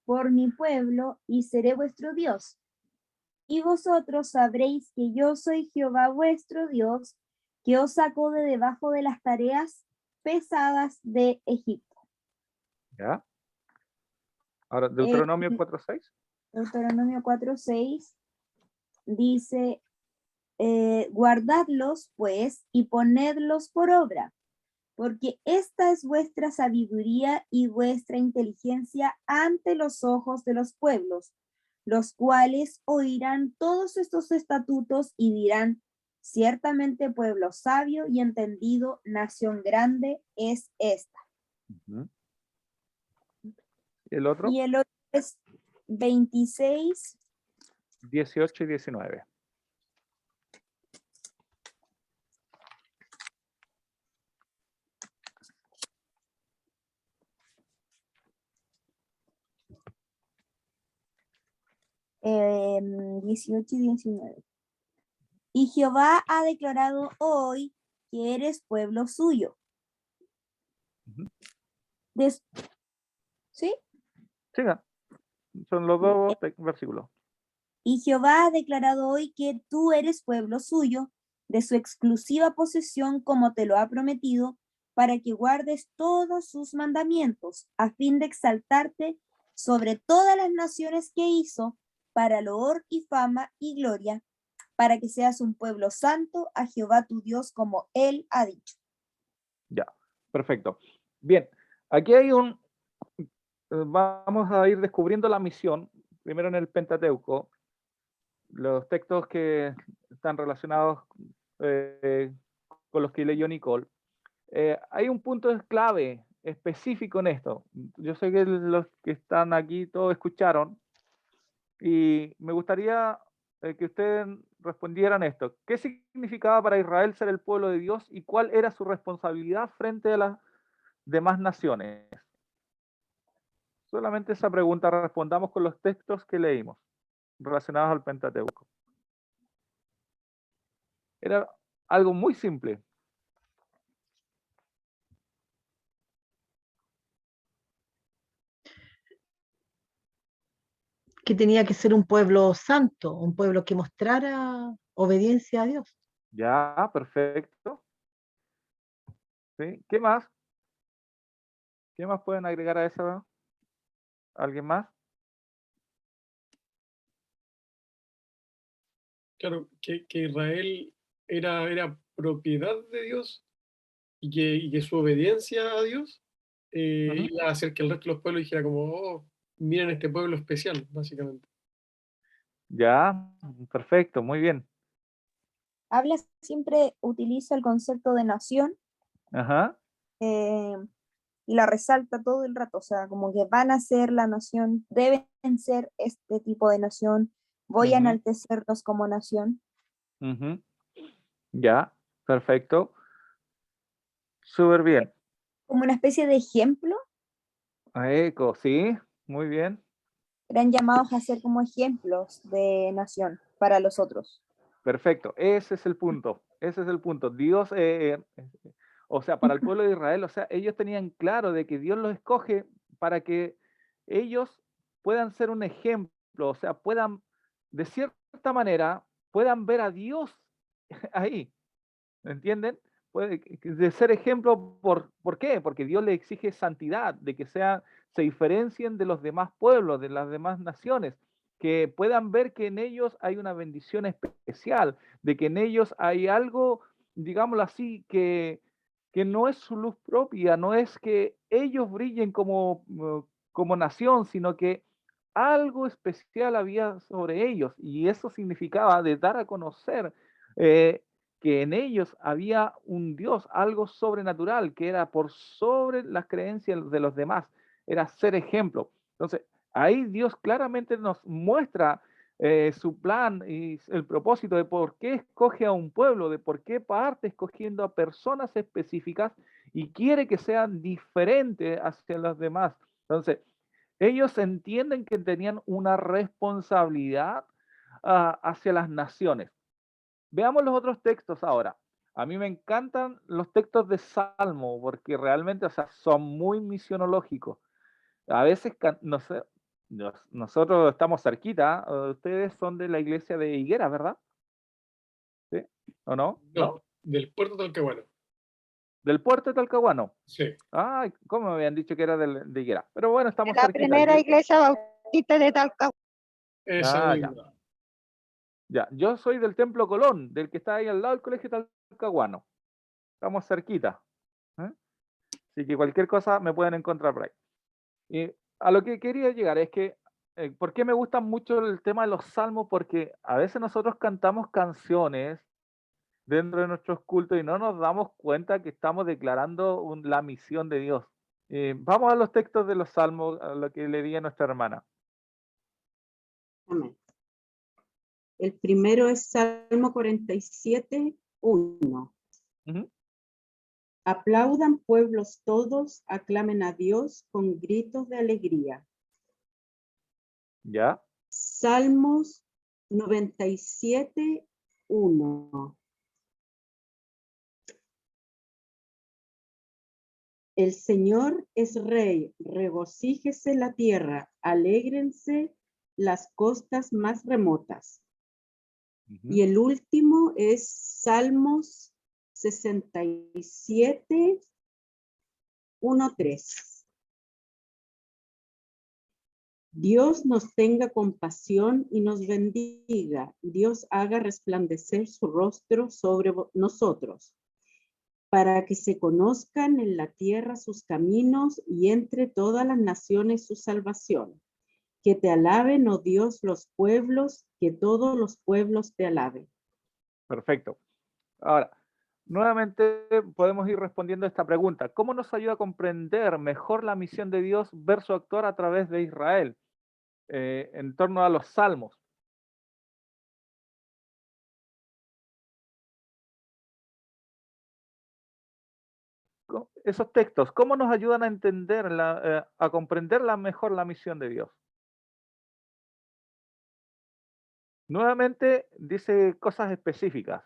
por mi pueblo y seré vuestro Dios. Y vosotros sabréis que yo soy Jehová vuestro Dios, que os sacó de debajo de las tareas pesadas de Egipto. ¿Ya? Ahora, Deuteronomio 4:6. Deuteronomio 4:6 dice, guardadlos pues y ponedlos por obra, porque esta es vuestra sabiduría y vuestra inteligencia ante los ojos de los pueblos, los cuales oirán todos estos estatutos y dirán, ciertamente pueblo sabio y entendido, nación grande es esta. Ujú. ¿El otro? Y el otro es 26, 18 y 19. eh, 18 y 19. Y Jehová ha declarado hoy que eres pueblo suyo. Ujú. ¿Sí? Siga. Son los dos versículos. Y Jehová ha declarado hoy que tú eres pueblo suyo, de su exclusiva posesión, como te lo ha prometido, para que guardes todos sus mandamientos, a fin de exaltarte sobre todas las naciones que hizo, para loor y fama y gloria, para que seas un pueblo santo a Jehová tu Dios, como él ha dicho. Ya, perfecto. Bien, aquí hay vamos a ir descubriendo la misión, primero en el Pentateuco, los textos que están relacionados con los que leyó Nicole. Hay un punto clave específico en esto. Yo sé que los que están aquí todos escucharon, y me gustaría que ustedes respondieran esto. ¿Qué significaba para Israel ser el pueblo de Dios y cuál era su responsabilidad frente a las demás naciones? Solamente esa pregunta respondamos con los textos que leímos relacionados al Pentateuco. Era algo muy simple. Que tenía que ser un pueblo santo, un pueblo que mostrara obediencia a Dios. Ya, perfecto. ¿Sí? ¿Qué más? ¿Qué más pueden agregar a eso? ¿Alguien más? Claro, que Israel era propiedad de Dios y que su obediencia a Dios Ujú. iba a hacer que el resto de los pueblos dijera como, oh, miren este pueblo especial, básicamente. Ya, perfecto, muy bien. Habla siempre, utiliza el concepto de nación Ajá. y la resalta todo el rato, o sea, como que van a ser la nación, deben ser este tipo de nación, voy a Ujú, enaltecerlos como nación. ujú. Ya, perfecto. Súper bien. Como una especie de ejemplo, Eco, sí, muy bien. eran llamados a ser como ejemplos de nación para los otros. Perfecto. Ese es el punto. Ese es el punto. Dios, o sea, para el pueblo de Israel, o sea, ellos tenían claro de que Dios los escoge para que ellos puedan ser un ejemplo, o sea, puedan, de cierta manera, puedan ver a Dios ahí. ¿Me entienden? De ser ejemplo, ¿por qué? Porque Dios le exige santidad, de que se diferencien de los demás pueblos, de las demás naciones, que puedan ver que en ellos hay una bendición especial, de que en ellos hay algo, digámoslo así, que no es su luz propia, no es que ellos brillen como nación, sino que algo especial había sobre ellos, y eso significaba de dar a conocer eh, que en ellos había un Dios, algo sobrenatural, que era por sobre las creencias de los demás, era ser ejemplo. Entonces, ahí Dios claramente nos muestra su plan y el propósito de por qué escoge a un pueblo, de por qué parte escogiendo a personas específicas y quiere que sean diferentes hacia los demás. Entonces, ellos entienden que tenían una responsabilidad hacia las naciones. Veamos los otros textos ahora. A mí me encantan los textos de Salmo porque realmente, o sea, son muy misionológicos. A veces, no sé, nosotros estamos cerquita, ustedes son de la iglesia de Higuera, ¿verdad? ¿Sí? ¿O no? No, del puerto de Talcahuano. Del puerto de Talcahuano. Sí, Ay, ¿cómo me habían dicho que era de Higuera? Pero bueno, estamos La cerquita. primera iglesia bautista de Talcahuano. esa Ah, ya. misma. Ya, yo soy del Templo Colón, del que está ahí al lado del Colegio Talcahuano. Estamos cerquita. ¿Eh? Así que cualquier cosa me pueden encontrar por ahí. Y a lo que quería llegar es que, ¿por qué me gusta mucho el tema de los salmos? Porque a veces nosotros cantamos canciones dentro de nuestros cultos y no nos damos cuenta que estamos declarando la misión de Dios. Vamos a los textos de los salmos, a lo que le di a nuestra hermana. Amén. El primero es Salmo 47, 1. Ujú. Aplaudan pueblos todos, aclamen a Dios con gritos de alegría. ¿Ya? Salmos 97, 1. El Señor es Rey, regocíjese la tierra, alégrense las costas más remotas. Ujú. Y el último es Salmos 67, 1, 3. Dios nos tenga compasión y nos bendiga. Dios haga resplandecer su rostro sobre nosotros, para que se conozcan en la tierra sus caminos y entre todas las naciones su salvación. Que te alaben, oh Dios, los pueblos, que todos los pueblos te alaben. Perfecto. Ahora, nuevamente podemos ir respondiendo a esta pregunta. ¿Cómo nos ayuda a comprender mejor la misión de Dios versus actuar a través de Israel en torno a los salmos? Esos textos, ¿cómo nos ayudan a entender, a comprender mejor la misión de Dios? Nuevamente dice cosas específicas,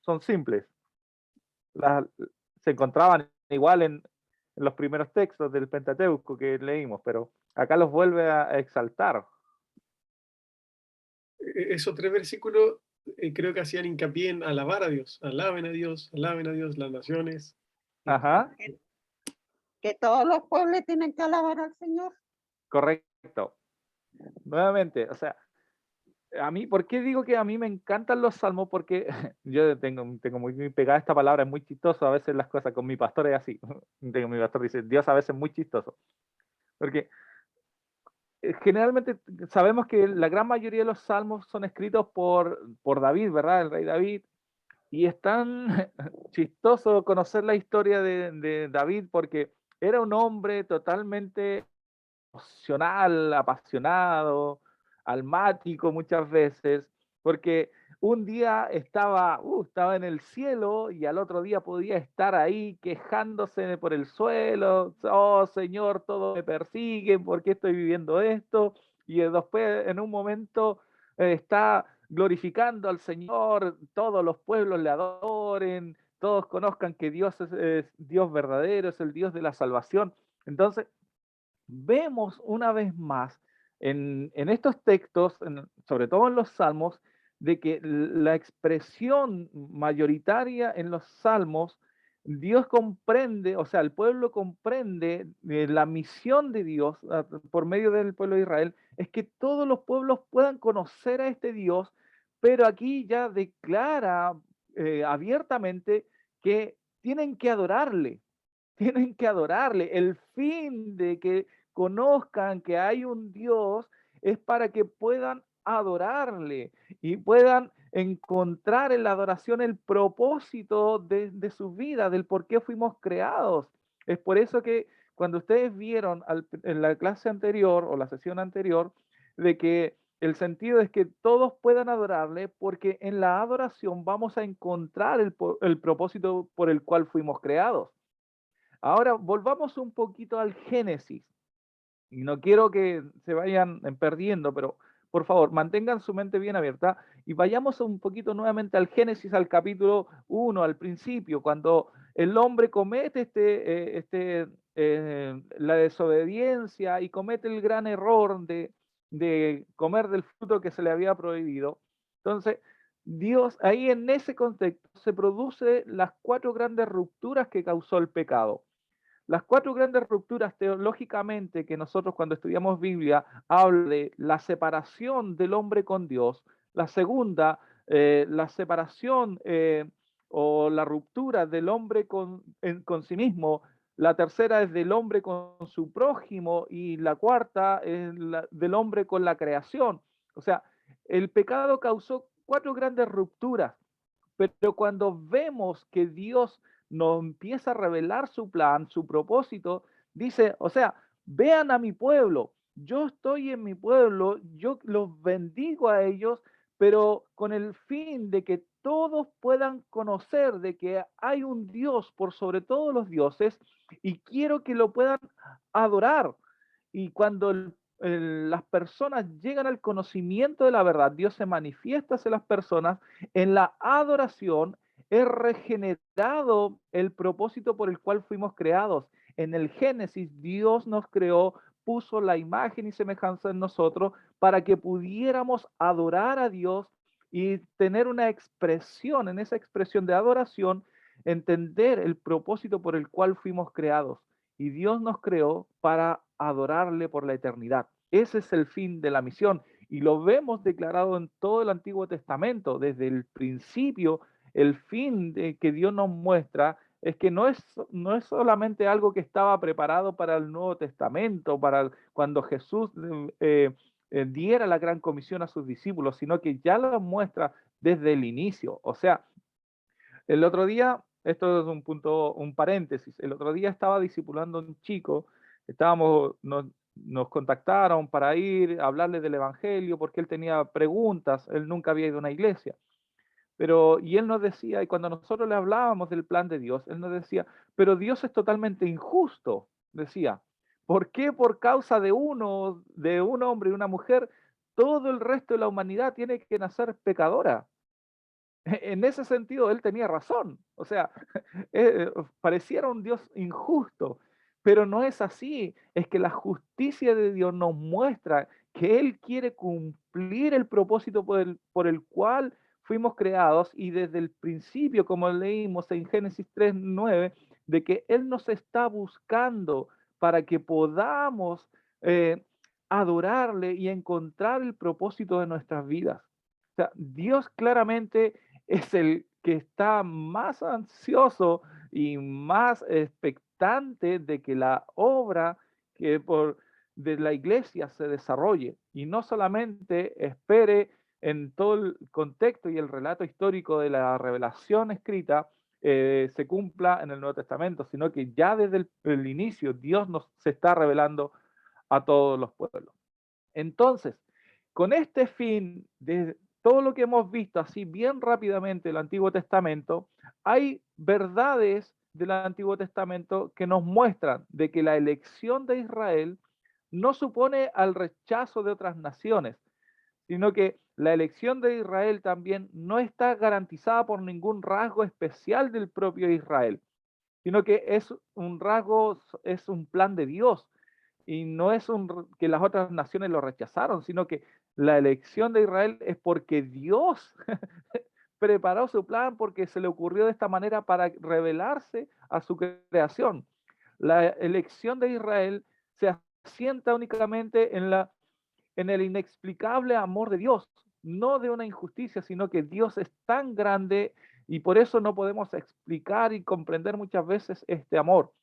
son simples. Las, se encontraban igual en los primeros textos del Pentateuco que leímos, pero acá los vuelve a exaltar. Esos tres versículos creo que hacían hincapié en alabar a Dios. Alaben a Dios las naciones. Ajá, Que todos los pueblos tienen que alabar al Señor. correcto. Nuevamente, o sea, a mí, ¿por qué digo que a mí me encantan los salmos? Porque yo tengo muy pegada esta palabra, es muy chistoso a veces las cosas, con mi pastor es así. Mi pastor dice, Dios a veces es muy chistoso. Porque generalmente sabemos que la gran mayoría de los salmos son escritos por David, ¿verdad? El rey David. Y es tan chistoso conocer la historia de David porque era un hombre totalmente emocional, apasionado, almático muchas veces, porque un día estaba en el cielo y al otro día podía estar ahí quejándose por el suelo. Oh Señor, todo me persigue, ¿por qué estoy viviendo esto? Y después en un momento está glorificando al Señor, todos los pueblos le adoren, todos conozcan que Dios es Dios verdadero, es el Dios de la salvación. Entonces, vemos una vez más en estos textos, sobre todo en los salmos, de que la expresión mayoritaria en los salmos, Dios comprende, o sea, el pueblo comprende la misión de Dios por medio del pueblo de Israel, es que todos los pueblos puedan conocer a este Dios, pero aquí ya declara abiertamente que tienen que adorarle, tienen que adorarle. El fin de que conozcan que hay un Dios es para que puedan adorarle y puedan encontrar en la adoración el propósito de su vida, del por qué fuimos creados. Es por eso que cuando ustedes vieron en la clase anterior o la sesión anterior, de que el sentido es que todos puedan adorarle, porque en la adoración vamos a encontrar el propósito por el cual fuimos creados. Ahora volvamos un poquito al Génesis. Y no quiero que se vayan perdiendo, pero por favor, mantengan su mente bien abierta y vayamos un poquito nuevamente al Génesis, al capítulo 1, al principio, cuando el hombre comete la desobediencia y comete el gran error de comer del fruto que se le había prohibido. Entonces, Dios, ahí en ese contexto, se produce las 4 grandes rupturas que causó el pecado. Las 4 grandes rupturas teológicamente que nosotros cuando estudiamos Biblia habla de la separación del hombre con Dios, la segunda, la separación o la ruptura del hombre con sí mismo, la tercera es del hombre con su prójimo y la cuarta es del hombre con la creación. O sea, el pecado causó 4 grandes rupturas, pero cuando vemos que Dios nos empieza a revelar su plan, su propósito, dice, o sea, vean a mi pueblo, yo estoy en mi pueblo, yo los bendigo a ellos, pero con el fin de que todos puedan conocer de que hay un Dios por sobre todos los dioses y quiero que lo puedan adorar. Y cuando las personas llegan al conocimiento de la verdad, Dios se manifiesta hacia las personas en la adoración, es regenerado el propósito por el cual fuimos creados. En el Génesis, Dios nos creó, puso la imagen y semejanza en nosotros para que pudiéramos adorar a Dios y tener una expresión, en esa expresión de adoración, entender el propósito por el cual fuimos creados. Y Dios nos creó para adorarle por la eternidad. Ese es el fin de la misión y lo vemos declarado en todo el Antiguo Testamento. Desde el principio, el fin de que Dios nos muestra es que no es solamente algo que estaba preparado para el Nuevo Testamento, para cuando Jesús diera la gran comisión a sus discípulos, sino que ya lo muestra desde el inicio. O sea, el otro día, esto es un punto, un paréntesis, el otro día estaba discipulando a un chico, nos contactaron para ir a hablarle del Evangelio porque él tenía preguntas, él nunca había ido a una iglesia, y él nos decía, y cuando nosotros le hablábamos del plan de Dios, él nos decía, pero Dios es totalmente injusto, decía, ¿por qué por causa de un hombre y una mujer, todo el resto de la humanidad tiene que nacer pecadora? En ese sentido, él tenía razón. O sea, pareciera un Dios injusto, pero no es así. Es que la justicia de Dios nos muestra que Él quiere cumplir el propósito por el cual fuimos creados y desde el principio, como leímos en Génesis 3:9, de que Él nos está buscando para que podamos adorarle y encontrar el propósito de nuestras vidas. O sea, Dios claramente es el que está más ansioso y más expectante de que la obra de la iglesia se desarrolle y no solamente espere en todo el contexto y el relato histórico de la revelación escrita se cumpla en el Nuevo Testamento, sino que ya desde el inicio Dios se está revelando a todos los pueblos. Entonces, con este fin de todo lo que hemos visto así bien rápidamente el Antiguo Testamento, hay verdades del Antiguo Testamento que nos muestran de que la elección de Israel no supone al rechazo de otras naciones, sino que la elección de Israel también no está garantizada por ningún rasgo especial del propio Israel, sino que es un rasgo, es un plan de Dios, y no es que las otras naciones lo rechazaron, sino que la elección de Israel es porque Dios preparó su plan, porque se le ocurrió de esta manera para revelarse a su creación. La elección de Israel se asienta únicamente en el inexplicable amor de Dios, no de una injusticia, sino que Dios es tan grande y por eso no podemos explicar y comprender muchas veces este amor.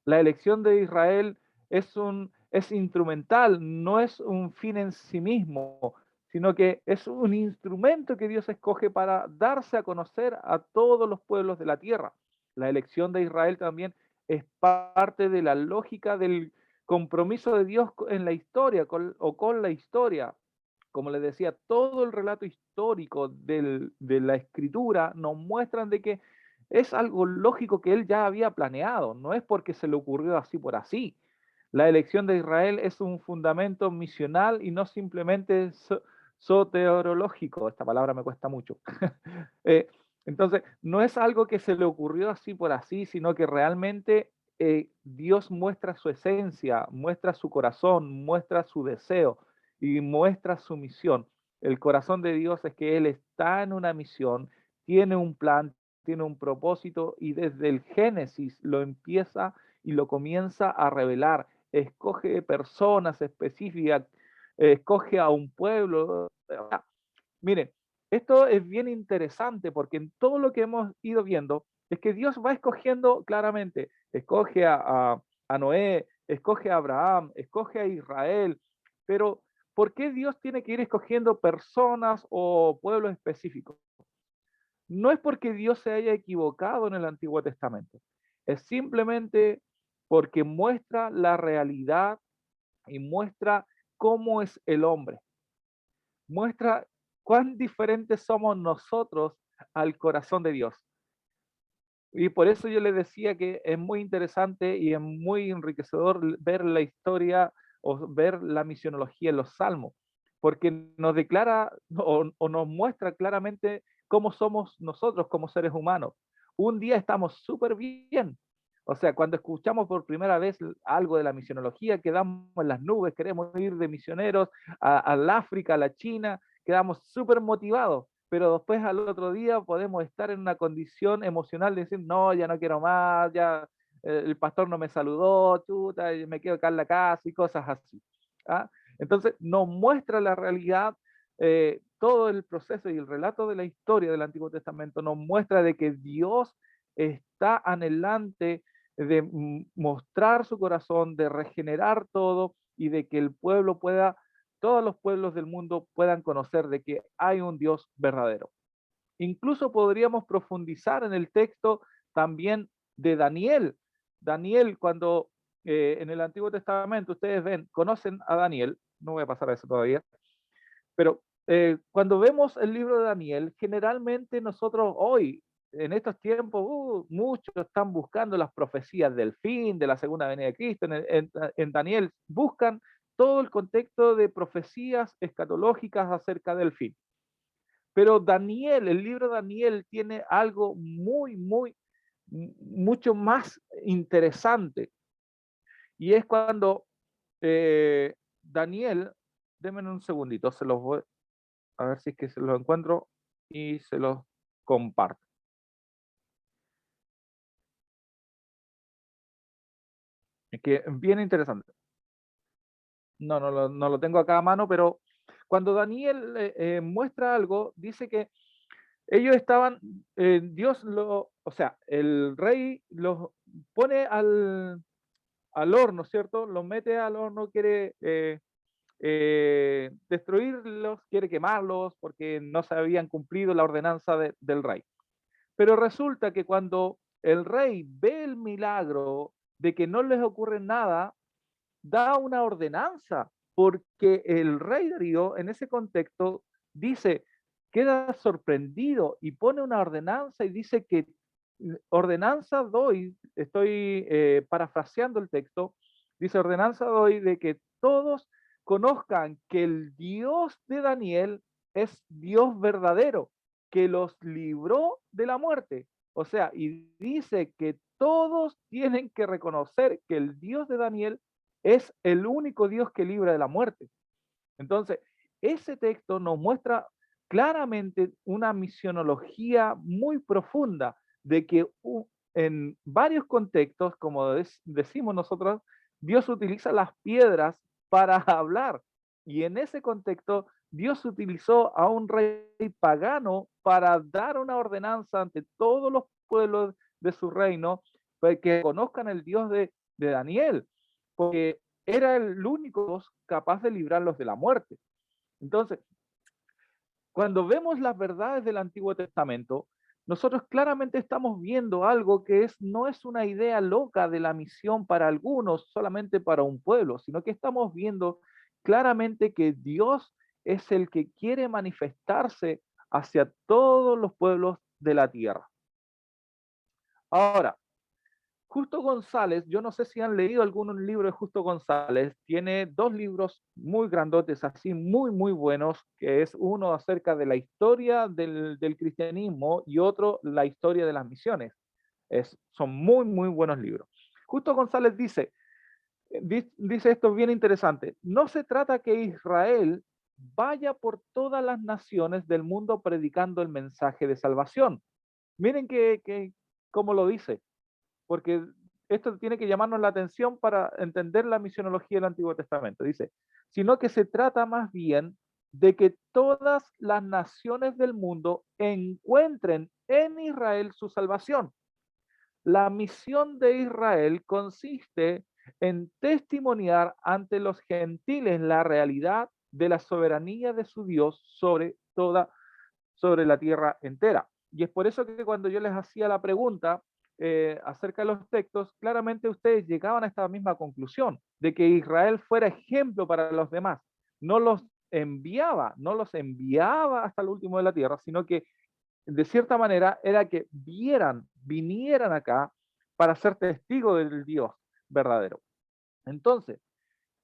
La elección de Israel es instrumental, no es un fin en sí mismo, sino que es un instrumento que Dios escoge para darse a conocer a todos los pueblos de la tierra. La elección de Israel también es parte de la lógica del compromiso de Dios en la historia con la historia. Como les decía, todo el relato histórico de la escritura nos muestran de que es algo lógico que él ya había planeado, no es porque se le ocurrió así por así. La elección de Israel es un fundamento misional y no simplemente soteriológico. Esta palabra me cuesta mucho. Eh, entonces, no es algo que se le ocurrió así por así, sino que realmente Dios muestra su esencia, muestra su corazón, muestra su deseo y muestra su misión. El corazón de Dios es que Él está en una misión, tiene un plan, tiene un propósito y desde el Génesis lo empieza y lo comienza a revelar. Escoge personas específicas, escoge a un pueblo. Miren, esto es bien interesante porque en todo lo que hemos ido viendo es que Dios va escogiendo claramente, escoge a Noé, escoge a Abraham, escoge a Israel, pero ¿por qué Dios tiene que ir escogiendo personas o pueblos específicos? No es porque Dios se haya equivocado en el Antiguo Testamento, es simplemente porque muestra la realidad y muestra cómo es el hombre, muestra cuán diferentes somos nosotros al corazón de Dios. Y por eso yo les decía que es muy interesante y es muy enriquecedor ver la historia o ver la misionología en los salmos, porque nos declara o nos muestra claramente cómo somos nosotros como seres humanos. Un día estamos súper bien. O sea, cuando escuchamos por primera vez algo de la misionología, quedamos en las nubes, queremos ir de misioneros al África, a la China, quedamos súper motivados, pero después al otro día podemos estar en una condición emocional de decir, no, ya no quiero más, ya el pastor no me saludó, chuta, me quedo acá en la casa y cosas así. ¿Ah? Entonces nos muestra la realidad, todo el proceso y el relato de la historia del Antiguo Testamento nos muestra de que Dios está anhelante de mostrar su corazón, de regenerar todo y de que el pueblo pueda, todos los pueblos del mundo puedan conocer de que hay un Dios verdadero. Incluso podríamos profundizar en el texto también de Daniel. Daniel, cuando en el Antiguo Testamento ustedes ven, conocen a Daniel, no voy a pasar a eso todavía, pero cuando vemos el libro de Daniel, generalmente nosotros hoy, en estos tiempos, muchos están buscando las profecías del fin, de la segunda venida de Cristo. En Daniel buscan todo el contexto de profecías escatológicas acerca del fin. Pero Daniel, el libro de Daniel tiene algo mucho más interesante. Y es cuando Daniel, denme un segundito, se los voy a ver si es que se los encuentro y se los comparto. Es que es bien interesante. No lo tengo acá a mano, pero cuando Daniel muestra algo, dice que ellos estaban, o sea, el rey los pone al horno, ¿cierto? Los mete al horno, quiere destruirlos, quiere quemarlos porque no se habían cumplido la ordenanza del rey. Pero resulta que cuando el rey ve el milagro de que no les ocurre nada, da una ordenanza, porque el rey Darío en ese contexto dice, queda sorprendido y pone una ordenanza y dice que ordenanza doy, estoy parafraseando el texto, dice ordenanza doy de que todos conozcan que el Dios de Daniel es Dios verdadero, que los libró de la muerte. O sea, y dice que todos tienen que reconocer que el Dios de Daniel es el único Dios que libra de la muerte. Entonces, ese texto nos muestra claramente una misionología muy profunda de que en varios contextos, como decimos nosotros, Dios utiliza las piedras para hablar. Y en ese contexto, Dios utilizó a un rey pagano para dar una ordenanza ante todos los pueblos de su reino, para que conozcan el Dios de Daniel, porque era el único Dios capaz de librarlos de la muerte. Entonces, cuando vemos las verdades del Antiguo Testamento, nosotros claramente estamos viendo algo que no es una idea loca de la misión para algunos, solamente para un pueblo, sino que estamos viendo claramente que Dios es el que quiere manifestarse hacia todos los pueblos de la tierra. Ahora, Justo González, yo no sé si han leído algún libro de Justo González, tiene dos libros muy grandotes, así muy buenos, que es uno acerca de la historia del cristianismo y otro la historia de las misiones. Son muy buenos libros. Justo González dice esto bien interesante, no se trata que Israel vaya por todas las naciones del mundo predicando el mensaje de salvación. Miren cómo lo dice, porque esto tiene que llamarnos la atención para entender la misionología del Antiguo Testamento. Dice, sino que se trata más bien de que todas las naciones del mundo encuentren en Israel su salvación. La misión de Israel consiste en testimoniar ante los gentiles la realidad de la soberanía de su Dios sobre la tierra entera. Y es por eso que cuando yo les hacía la pregunta acerca de los textos, claramente ustedes llegaban a esta misma conclusión, de que Israel fuera ejemplo para los demás. No los enviaba hasta el último de la tierra, sino que de cierta manera era que vinieran acá para ser testigos del Dios verdadero. Entonces,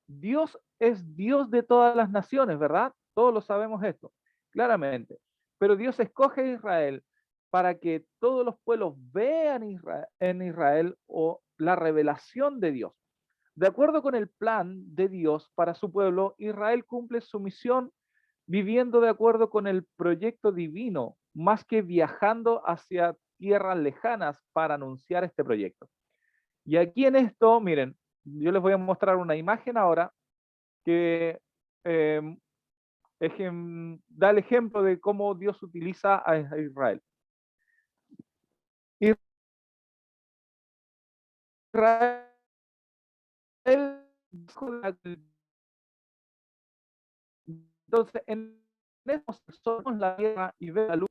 Dios es Dios de todas las naciones, ¿verdad? Todos lo sabemos esto, claramente. Pero Dios escoge a Israel para que todos los pueblos vean en Israel o la revelación de Dios. De acuerdo con el plan de Dios para su pueblo, Israel cumple su misión viviendo de acuerdo con el proyecto divino, más que viajando hacia tierras lejanas para anunciar este proyecto. Y aquí en esto, miren, yo les voy a mostrar una imagen ahora que da el ejemplo de cómo Dios utiliza a Israel. Israel entonces en eso somos la tierra y ve la luz.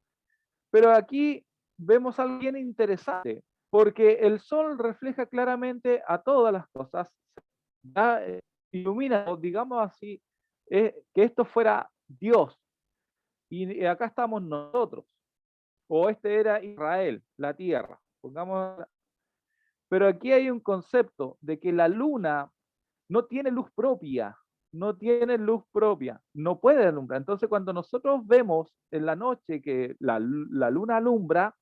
Pero aquí vemos algo bien interesante, porque el sol refleja claramente a todas las cosas, ilumina, digamos así, que esto fuera Dios. Y acá estamos nosotros, o este era Israel, la tierra. Pero aquí hay un concepto de que la luna no tiene luz propia, no tiene luz propia, no puede alumbrar. Entonces, cuando nosotros vemos en la noche que la luna alumbra,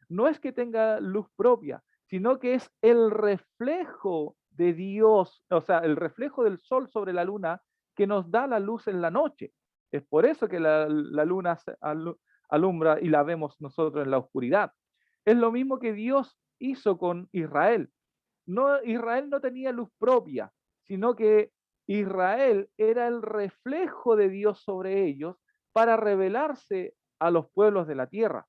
no es que tenga luz propia, sino que es el reflejo de Dios, o sea, el reflejo del sol sobre la luna que nos da la luz en la noche. Es por eso que la luna alumbra y la vemos nosotros en la oscuridad. Es lo mismo que Dios hizo con Israel. No, Israel no tenía luz propia, sino que Israel era el reflejo de Dios sobre ellos para revelarse a los pueblos de la tierra.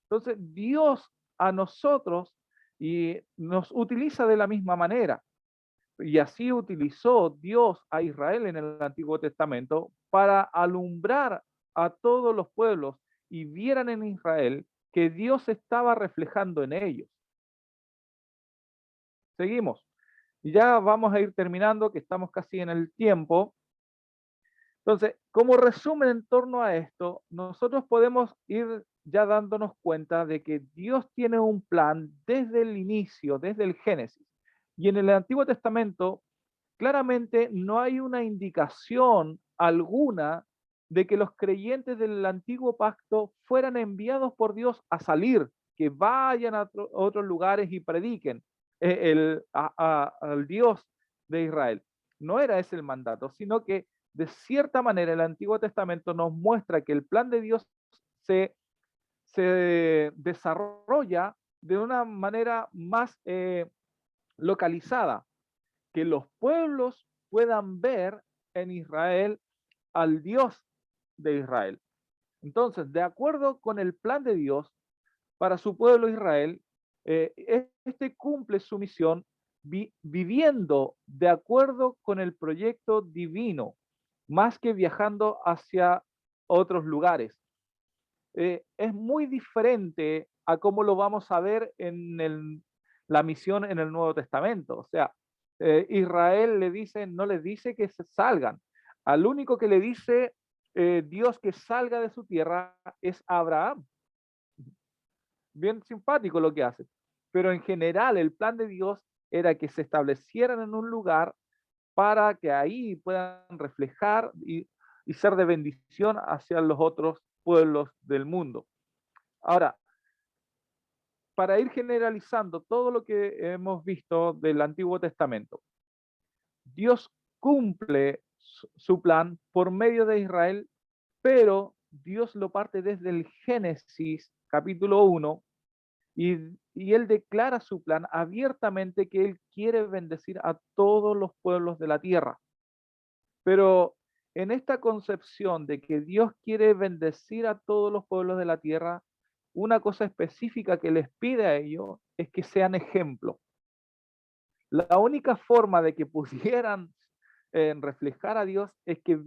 Entonces, Dios a nosotros y nos utiliza de la misma manera. Y así utilizó Dios a Israel en el Antiguo Testamento para alumbrar a todos los pueblos y vieran en Israel que Dios estaba reflejando en ellos. Seguimos. Y ya vamos a ir terminando, que estamos casi en el tiempo. Entonces, como resumen en torno a esto, nosotros podemos ir ya dándonos cuenta de que Dios tiene un plan desde el inicio, desde el Génesis. Y en el Antiguo Testamento, claramente no hay una indicación alguna de que los creyentes del antiguo pacto fueran enviados por Dios a salir, que vayan a otros lugares y prediquen al Dios de Israel. No era ese el mandato, sino que de cierta manera el Antiguo Testamento nos muestra que el plan de Dios se, se desarrolla de una manera más localizada, que los pueblos puedan ver en Israel al Dios de Israel. Entonces, de acuerdo con el plan de Dios para su pueblo Israel, este cumple su misión viviendo de acuerdo con el proyecto divino, más que viajando hacia otros lugares. Es muy diferente a cómo lo vamos a ver en la misión en el Nuevo Testamento. O sea, Israel no les dice que se salgan. Al único que le dice Dios que salga de su tierra es Abraham. Bien simpático lo que hace. Pero en general el plan de Dios era que se establecieran en un lugar para que ahí puedan reflejar y ser de bendición hacia los otros pueblos del mundo. Ahora, para ir generalizando todo lo que hemos visto del Antiguo Testamento, Dios cumple su plan por medio de Israel, pero Dios lo parte desde el Génesis capítulo 1 y él declara su plan abiertamente, que él quiere bendecir a todos los pueblos de la tierra. Pero en esta concepción de que Dios quiere bendecir a todos los pueblos de la tierra, una cosa específica que les pide a ellos es que sean ejemplo. La única forma de que pudieran reflejar a Dios es que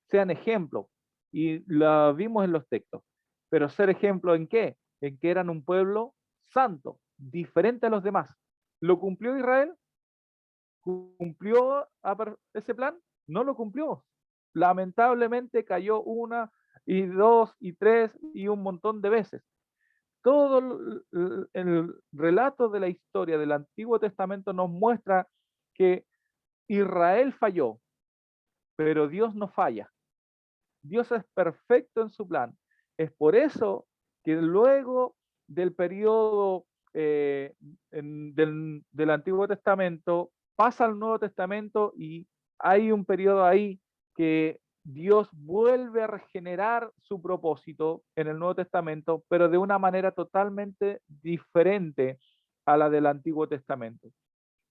sean ejemplo. Y lo vimos en los textos. Pero ser ejemplo ¿en qué? En que eran un pueblo santo, diferente a los demás. ¿Lo cumplió Israel? ¿Cumplió ese plan? No lo cumplió. Lamentablemente cayó una y dos y tres y un montón de veces. Todo el relato de la historia del Antiguo Testamento nos muestra que Israel falló, pero Dios no falla. Dios es perfecto en su plan. Es por eso que luego del periodo del Antiguo Testamento pasa al Nuevo Testamento y hay un periodo ahí que Dios vuelve a regenerar su propósito en el Nuevo Testamento, pero de una manera totalmente diferente a la del Antiguo Testamento.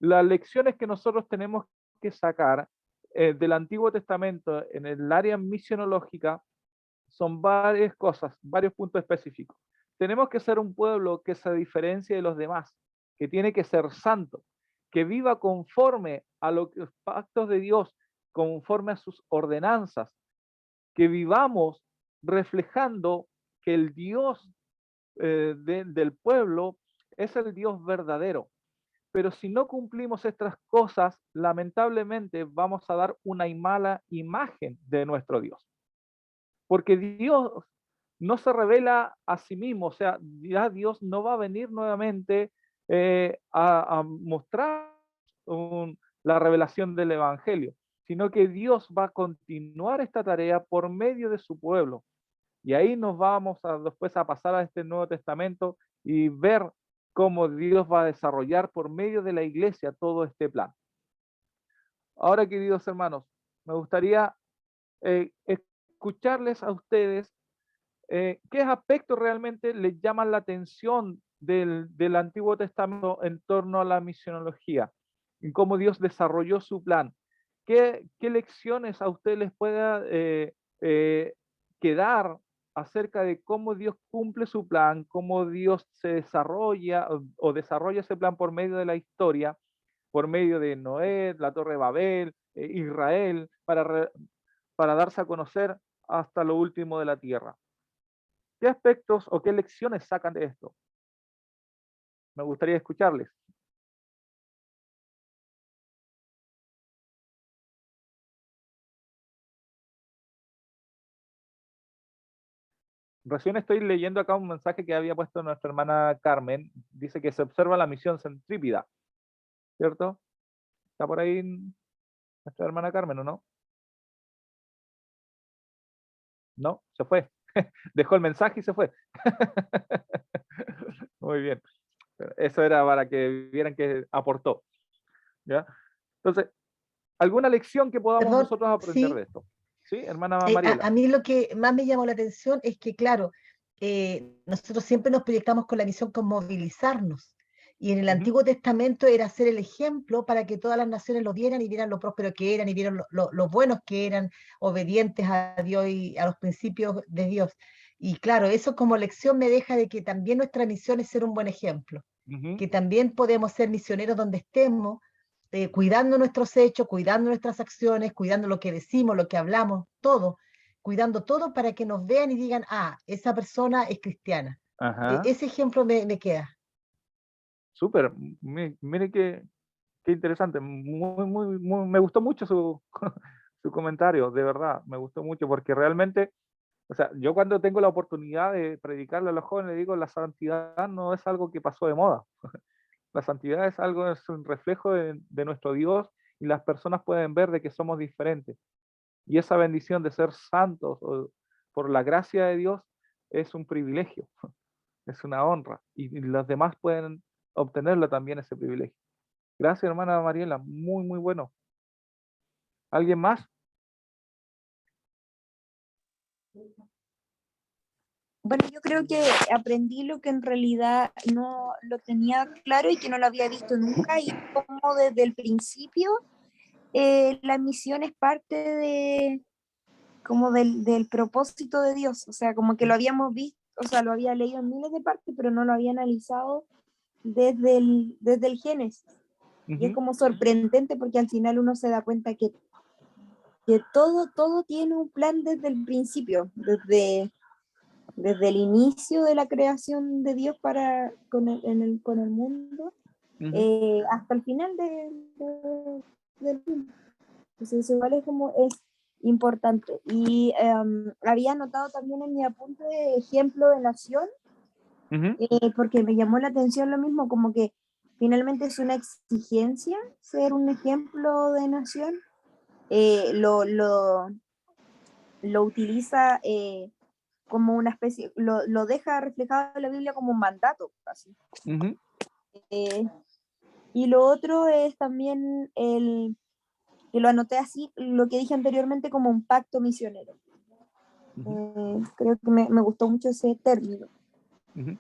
Las lecciones que nosotros tenemos que sacar del Antiguo Testamento en el área misionológica son varias cosas, varios puntos específicos. Tenemos que ser un pueblo que se diferencie de los demás, que tiene que ser santo, que viva conforme a los pactos de Dios, conforme a sus ordenanzas, que vivamos reflejando que el Dios del pueblo es el Dios verdadero. Pero si no cumplimos estas cosas, lamentablemente vamos a dar una mala imagen de nuestro Dios. Porque Dios no se revela a sí mismo, o sea, ya Dios no va a venir nuevamente a mostrar la revelación del Evangelio, sino que Dios va a continuar esta tarea por medio de su pueblo. Y ahí nos vamos después a pasar a este Nuevo Testamento y ver cómo Dios va a desarrollar por medio de la iglesia todo este plan. Ahora, queridos hermanos, me gustaría escucharles a ustedes qué aspectos realmente les llaman la atención del Antiguo Testamento en torno a la misionología y cómo Dios desarrolló su plan. ¿Qué lecciones a ustedes les pueda quedar acerca de cómo Dios cumple su plan, cómo Dios se desarrolla o desarrolla ese plan por medio de la historia, por medio de Noé, la Torre de Babel, Israel, para darse a conocer hasta lo último de la tierra? ¿Qué aspectos o qué lecciones sacan de esto? Me gustaría escucharles. recién estoy leyendo acá un mensaje que había puesto nuestra hermana Carmen. Dice que se observa la misión centrípida, ¿cierto? ¿Está por ahí nuestra hermana Carmen o no? No, se fue. Dejó el mensaje y se fue. Muy bien. Eso era para que vieran que aportó. ¿Ya? Entonces, ¿alguna lección que podamos Perdón, nosotros aprender de sí. esto? ¿Sí, hermana A Mariela? mí lo que más me llamó la atención es que, claro, nosotros siempre nos proyectamos con la misión con movilizarnos. Y en el Ujú, Antiguo Testamento era ser el ejemplo para que todas las naciones lo vieran y vieran lo prósperos que eran y vieran lo buenos que eran, obedientes a Dios y a los principios de Dios. Y claro, eso como lección me deja de que también nuestra misión es ser un buen ejemplo, ujú, que también podemos ser misioneros donde estemos, cuidando nuestros hechos, cuidando nuestras acciones, cuidando lo que decimos, lo que hablamos, todo, cuidando todo para que nos vean y digan, ah, esa persona es cristiana. ajá, Ese ejemplo me queda. súper. Mire qué interesante. Me gustó mucho su, su comentario, de verdad. Me gustó mucho porque realmente, o sea, yo cuando tengo la oportunidad de predicarle a los jóvenes, le digo, la santidad no es algo que pasó de moda. La santidad es algo, es un reflejo de nuestro Dios y las personas pueden ver de que somos diferentes. Y esa bendición de ser santos por la gracia de Dios es un privilegio, es una honra. Y los demás pueden obtenerlo también ese privilegio. Gracias, hermana Mariela. Muy, muy bueno. ¿Alguien más? Bueno, yo creo que aprendí lo que en realidad no lo tenía claro y que no lo había visto nunca, y como desde el principio la misión es parte de como del propósito de Dios, o sea, como que lo habíamos visto, o sea, lo había leído en miles de partes, pero no lo había analizado desde el Génesis. Y es Ujú, como sorprendente porque al final uno se da cuenta que todo tiene un plan desde el principio, desde el inicio de la creación de Dios con el mundo, ujú, hasta el final del mundo. Entonces, eso igual es como es importante. Y había anotado también en mi apunte de ejemplo de nación, ujú, porque me llamó la atención lo mismo, como que finalmente es una exigencia ser un ejemplo de nación. Eh, lo, lo, lo utiliza como una especie, lo deja reflejado en la Biblia como un mandato, casi. ujú, Eh, y lo otro es también que lo anoté así, lo que dije anteriormente, como un pacto misionero. ujú, Creo que me gustó mucho ese término. ujú.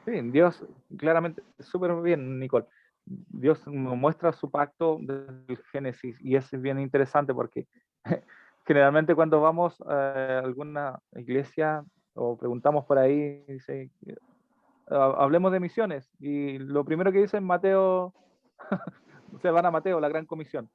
Sí, Dios, claramente, súper bien, Nicole. Dios nos muestra su pacto desde el Génesis y es bien interesante porque generalmente cuando vamos a alguna iglesia o preguntamos por ahí, dice, hablemos de misiones y lo primero que dicen Mateo, se van a Mateo, la gran comisión,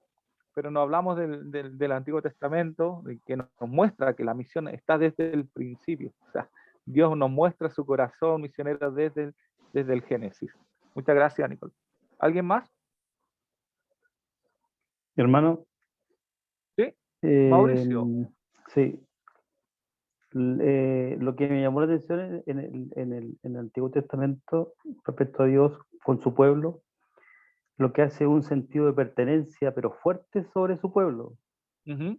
pero no hablamos del Antiguo Testamento, que nos muestra que la misión está desde el principio. O sea, Dios nos muestra su corazón misionero desde el Génesis. Muchas gracias, Nicole. ¿Alguien más? Hermano, Sí, eh, Mauricio. sí, lo que me llamó la atención en el Antiguo Testamento respecto a Dios con su pueblo, lo que hace un sentido de pertenencia, pero fuerte sobre su pueblo. Ujú,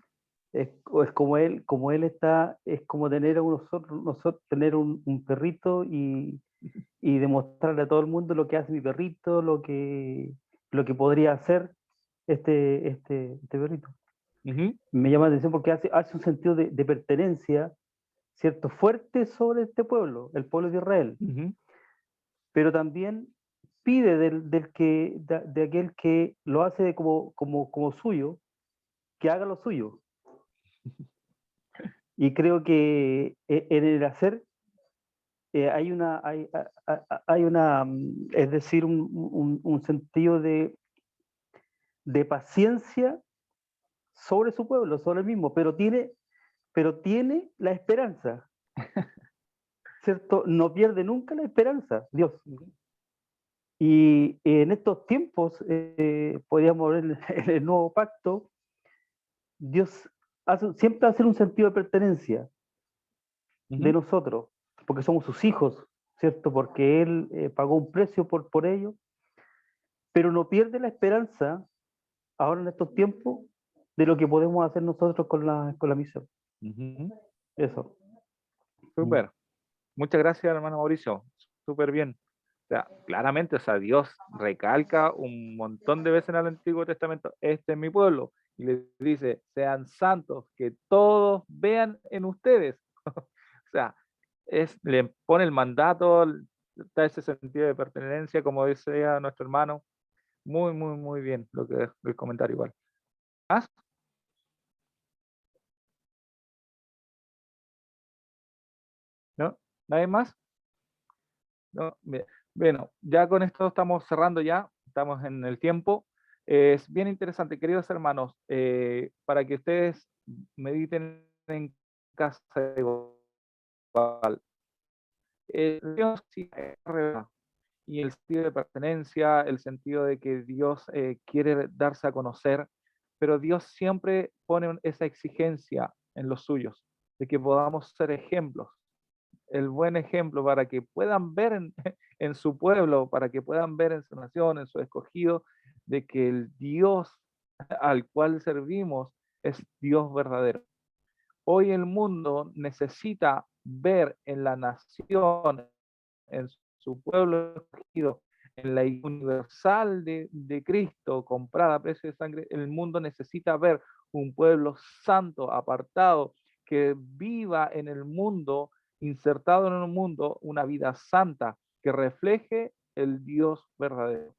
Es como él está, es como tener a nosotros tener un perrito y demostrarle a todo el mundo lo que hace mi perrito, lo que podría hacer este perrito. ujú, Me llama la atención porque hace un sentido de pertenencia, ¿cierto? Fuerte sobre este pueblo, el pueblo de Israel, ujú, pero también pide de aquel que lo hace como suyo, que haga lo suyo. Y creo que en el hacer hay una, es decir, un sentido de paciencia sobre su pueblo, sobre el mismo, pero tiene la esperanza, ¿cierto? No pierde nunca la esperanza, Dios. ujú. Y en estos tiempos, podríamos ver en el nuevo pacto, Dios siempre hace un sentido de pertenencia. de nosotros, porque somos sus hijos, ¿cierto? Porque Él pagó un precio por ello, pero no pierde la esperanza ahora en estos tiempos de lo que podemos hacer nosotros con la misión. Ujú. Eso. Súper. Muchas gracias, hermano Mauricio. Súper bien. O sea, claramente, o sea, Dios recalca un montón de veces en el Antiguo Testamento, este es mi pueblo, y les dice, sean santos, que todos vean en ustedes. O sea, le pone el mandato, da ese sentido de pertenencia, como decía nuestro hermano. Muy, muy, muy bien lo que es el comentario igual. ¿Más? ¿No? ¿Nadie más? ¿No? Bien. Bueno, ya con esto estamos cerrando ya, estamos en el tiempo. Es bien interesante, queridos hermanos, para que ustedes mediten en casa igual. Dios sí es real, y el sentido de pertenencia, el sentido de que Dios quiere darse a conocer, pero Dios siempre pone esa exigencia en los suyos, de que podamos ser ejemplos, el buen ejemplo para que puedan ver en su pueblo, para que puedan ver en su nación, en su escogido, de que el Dios al cual servimos es Dios verdadero. Hoy el mundo necesita ver en la nación, en su pueblo escogido, en la universal de Cristo, comprada a precio de sangre. El mundo necesita ver un pueblo santo, apartado, que viva en el mundo, insertado en el mundo, una vida santa, que refleje el Dios verdadero.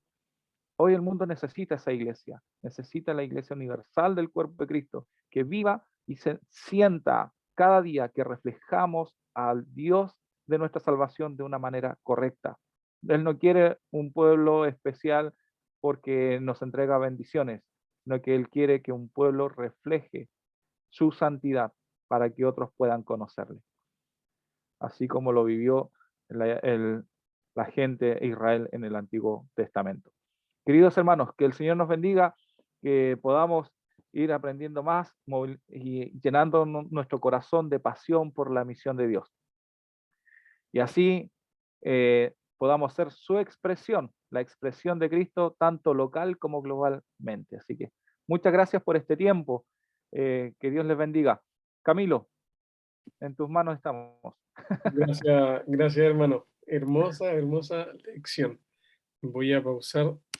Hoy el mundo necesita esa iglesia, necesita la iglesia universal del cuerpo de Cristo, que viva y se sienta cada día que reflejamos al Dios de nuestra salvación de una manera correcta. Él no quiere un pueblo especial porque nos entrega bendiciones, sino que Él quiere que un pueblo refleje su santidad para que otros puedan conocerle, así como lo vivió la gente de Israel en el Antiguo Testamento. Queridos hermanos, que el Señor nos bendiga, que podamos ir aprendiendo más y llenando nuestro corazón de pasión por la misión de Dios. Y así podamos ser su expresión, la expresión de Cristo, tanto local como globalmente. Así que muchas gracias por este tiempo. Que Dios les bendiga. Camilo, en tus manos estamos. Gracias, gracias hermano. Hermosa, hermosa lección. Voy a pausar